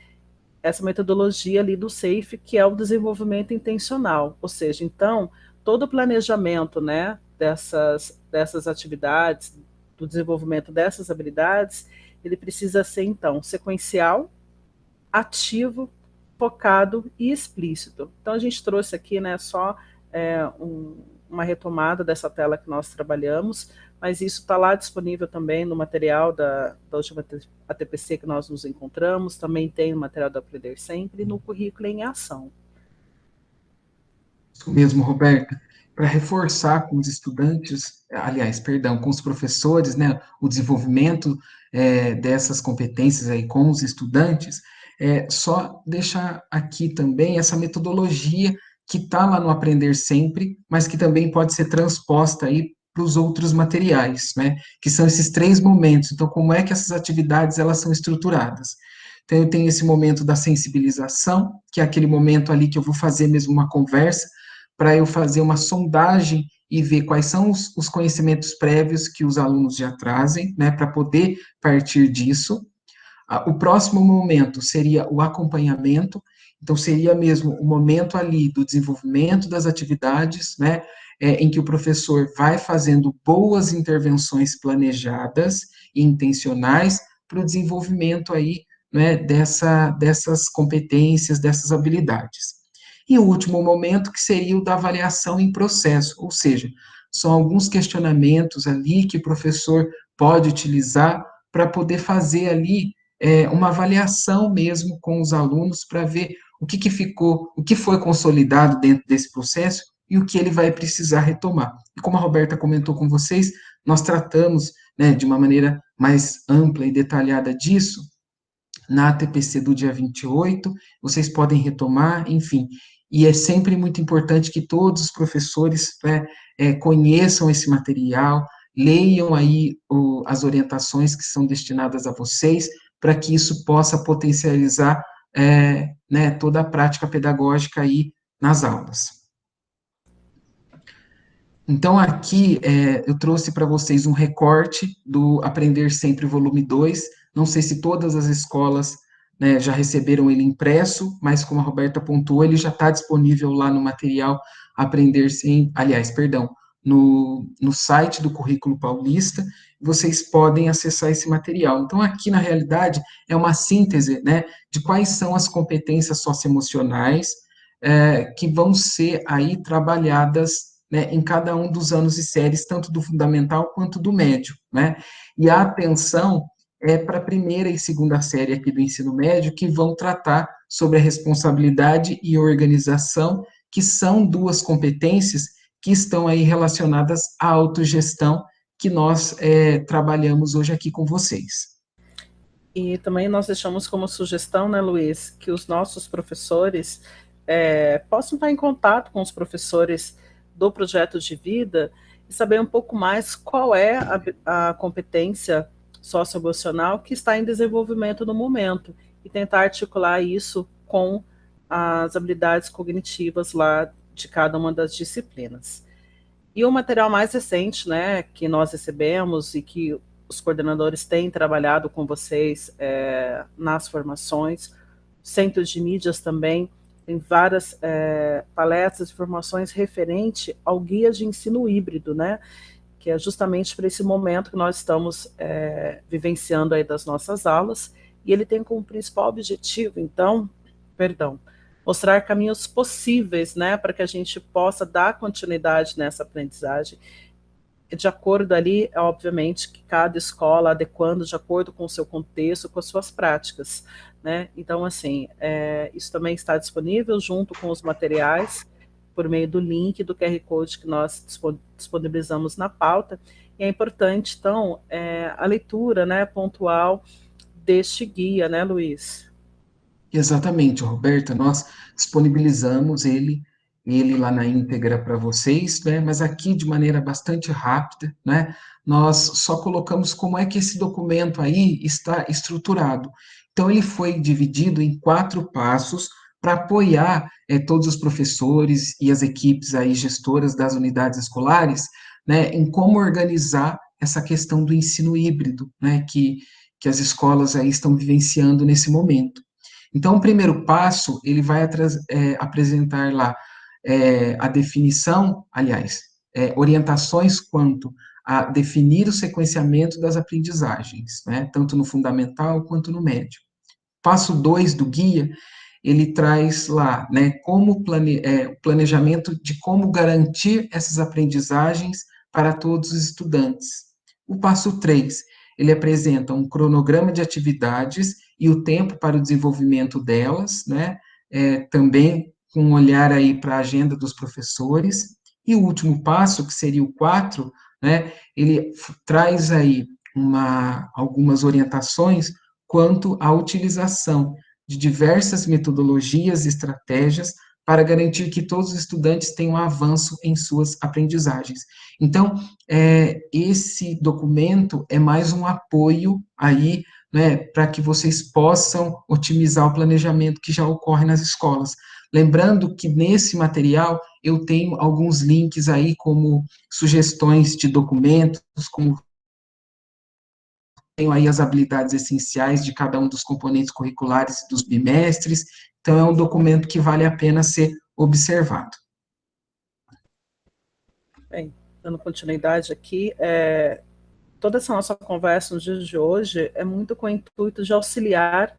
essa metodologia ali do SAFE, que é o desenvolvimento intencional. Ou seja, então, todo o planejamento, né, dessas atividades, do desenvolvimento dessas habilidades, ele precisa ser, então, sequencial, ativo, focado e explícito. Então a gente trouxe aqui, né, só uma retomada dessa tela que nós trabalhamos, mas isso está lá disponível também no material da última ATPC que nós nos encontramos, também tem no material do Aprender Sempre e no currículo em ação. Isso mesmo, Roberta, para reforçar com os estudantes, aliás, perdão, com os professores, né, o desenvolvimento dessas competências aí com os estudantes, só deixar aqui também essa metodologia que está lá no Aprender Sempre, mas que também pode ser transposta aí para os outros materiais, né, que são esses três momentos. Então, como é que essas atividades elas são estruturadas? Então, eu tenho esse momento da sensibilização, que é aquele momento ali que eu vou fazer mesmo uma conversa, para eu fazer uma sondagem e ver quais são os conhecimentos prévios que os alunos já trazem, né, para poder partir disso. O próximo momento seria o acompanhamento, então seria mesmo o momento ali do desenvolvimento das atividades, né, em que o professor vai fazendo boas intervenções planejadas e intencionais para o desenvolvimento aí, né, dessas competências, dessas habilidades. E o último momento, que seria o da avaliação em processo, ou seja, são alguns questionamentos ali que o professor pode utilizar para poder fazer ali uma avaliação mesmo com os alunos para ver o que ficou, o que foi consolidado dentro desse processo e o que ele vai precisar retomar. E como a Roberta comentou com vocês, nós tratamos, né, de uma maneira mais ampla e detalhada disso na ATPC do dia 28, vocês podem retomar, enfim. E é sempre muito importante que todos os professores, né, conheçam esse material, leiam aí as orientações que são destinadas a vocês, para que isso possa potencializar né, toda a prática pedagógica aí nas aulas. Então, aqui eu trouxe para vocês um recorte do Aprender Sempre Volume 2. Não sei se todas as escolas, né, já receberam ele impresso, mas como a Roberta pontuou, ele já está disponível lá no material Aprender Sempre, aliás, perdão, no site do Currículo Paulista, vocês podem acessar esse material. Então, aqui, na realidade, é uma síntese, né, de quais são as competências socioemocionais que vão ser aí trabalhadas, né, em cada um dos anos e séries, tanto do fundamental quanto do médio, né? E a atenção é para a primeira e segunda série aqui do ensino médio, que vão tratar sobre a responsabilidade e organização, que são duas competências que estão aí relacionadas à autogestão, que nós trabalhamos hoje aqui com vocês. E também nós deixamos como sugestão, né, Luiz, que os nossos professores possam estar em contato com os professores do projeto de vida e saber um pouco mais qual é a competência socioemocional que está em desenvolvimento no momento e tentar articular isso com as habilidades cognitivas lá de cada uma das disciplinas. E o material mais recente, né, que nós recebemos e que os coordenadores têm trabalhado com vocês nas formações, centros de mídias também, tem várias palestras e formações referente ao guia de ensino híbrido, né, que é justamente para esse momento que nós estamos vivenciando aí das nossas aulas, e ele tem como principal objetivo, então, perdão, mostrar caminhos possíveis, né, para que a gente possa dar continuidade nessa aprendizagem, de acordo ali, obviamente, que cada escola adequando de acordo com o seu contexto, com as suas práticas, né? Então, assim, isso também está disponível junto com os materiais, por meio do link do QR Code que nós disponibilizamos na pauta, e é importante, então, a leitura, né, pontual deste guia, né, Luiz? Exatamente, Roberta, nós disponibilizamos ele ele lá na íntegra para vocês, né? Mas aqui de maneira bastante rápida, né? Nós só colocamos como é que esse documento aí está estruturado. Então ele foi dividido em 4 passos para apoiar todos os professores e as equipes aí gestoras das unidades escolares, né? Em como organizar essa questão do ensino híbrido, né? Que as escolas aí estão vivenciando nesse momento. Então, o primeiro passo, ele vai apresentar lá a definição, aliás, orientações quanto a definir o sequenciamento das aprendizagens, né, tanto no fundamental quanto no médio. Passo 2 do guia, ele traz lá, né, como o planejamento de como garantir essas aprendizagens para todos os estudantes. O passo 3, ele apresenta um cronograma de atividades e o tempo para o desenvolvimento delas, né, também com um olhar aí para a agenda dos professores. E o último passo, que seria o 4, né, ele traz aí algumas orientações quanto à utilização de diversas metodologias e estratégias para garantir que todos os estudantes tenham avanço em suas aprendizagens. Então, esse documento é mais um apoio aí, né, para que vocês possam otimizar o planejamento que já ocorre nas escolas. Lembrando que nesse material eu tenho alguns links aí como sugestões de documentos, como tenho aí as habilidades essenciais de cada um dos componentes curriculares dos bimestres, então é um documento que vale a pena ser observado. Bem, dando continuidade aqui, toda essa nossa conversa nos dias de hoje é muito com o intuito de auxiliar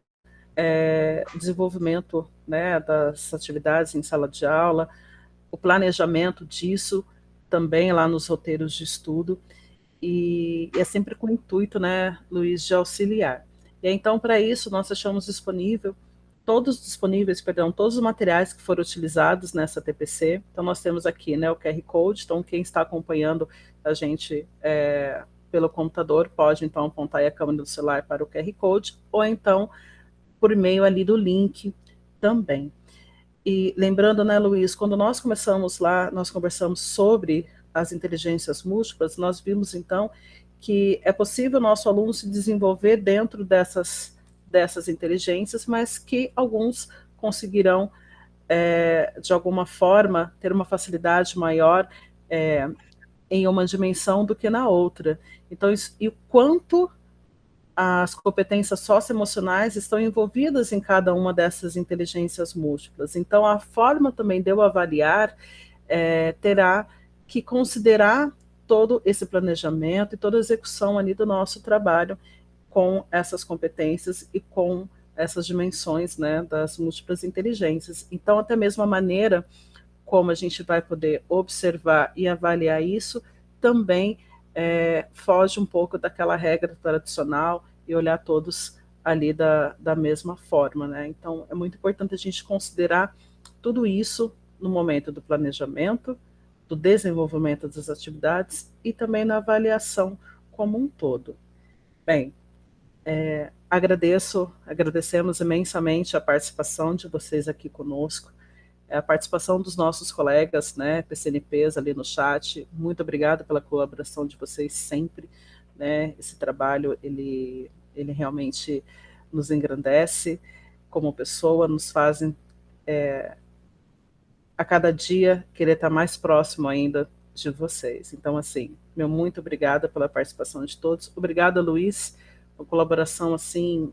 o desenvolvimento, né, das atividades em sala de aula, o planejamento disso também lá nos roteiros de estudo, e é sempre com o intuito, né, Luiz, de auxiliar. E então, para isso, nós achamos perdão, todos os materiais que foram utilizados nessa TPC. Então, nós temos aqui, né, o QR Code. Então, quem está acompanhando a gente pelo computador pode, então, apontar aí a câmera do celular para o QR Code, ou então por meio ali do link também. E lembrando, né, Luiz, quando nós começamos lá, nós conversamos sobre as inteligências múltiplas, nós vimos então que é possível o nosso aluno se desenvolver dentro dessas inteligências, mas que alguns conseguirão, de alguma forma, ter uma facilidade maior em uma dimensão do que na outra. Então, e o quanto as competências socioemocionais estão envolvidas em cada uma dessas inteligências múltiplas. Então, a forma também de eu avaliar terá que considerar todo esse planejamento e toda a execução ali do nosso trabalho com essas competências e com essas dimensões, né, das múltiplas inteligências. Então, até mesmo a maneira como a gente vai poder observar e avaliar isso também foge um pouco daquela regra tradicional e olhar todos ali da mesma forma, né? Então, é muito importante a gente considerar tudo isso no momento do planejamento, do desenvolvimento das atividades e também na avaliação como um todo. Bem, agradecemos imensamente a participação de vocês aqui conosco, a participação dos nossos colegas, né, PCNPs ali no chat. Muito obrigada pela colaboração de vocês sempre, né? Esse trabalho, ele realmente nos engrandece como pessoa, nos fazem a cada dia querer estar mais próximo ainda de vocês. Então, assim, meu muito obrigada pela participação de todos. Obrigada, Luiz, uma colaboração assim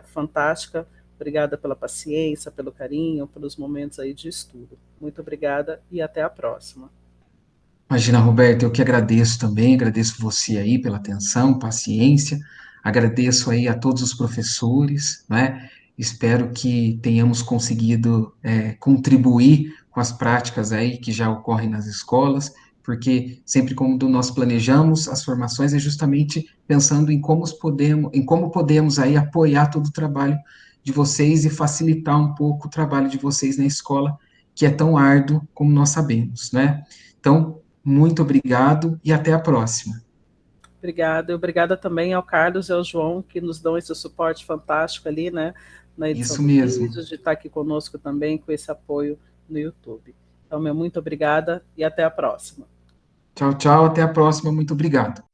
fantástica. Obrigada pela paciência, pelo carinho, pelos momentos aí de estudo. Muito obrigada e até a próxima. Imagina, Roberto, eu que agradeço também, agradeço você aí pela atenção, paciência, agradeço aí a todos os professores, né? Espero que tenhamos conseguido contribuir com as práticas aí que já ocorrem nas escolas, porque sempre quando nós planejamos as formações é justamente pensando em como podemos aí apoiar todo o trabalho de vocês e facilitar um pouco o trabalho de vocês na escola, que é tão árduo como nós sabemos, né? Então, muito obrigado e até a próxima. Obrigada. E obrigada também ao Carlos e ao João, que nos dão esse suporte fantástico ali, né, na edição Isso dos mesmo. vídeos, de estar aqui conosco também com esse apoio no YouTube. Então, meu muito obrigada e até a próxima. Tchau, tchau, até a próxima, muito obrigado.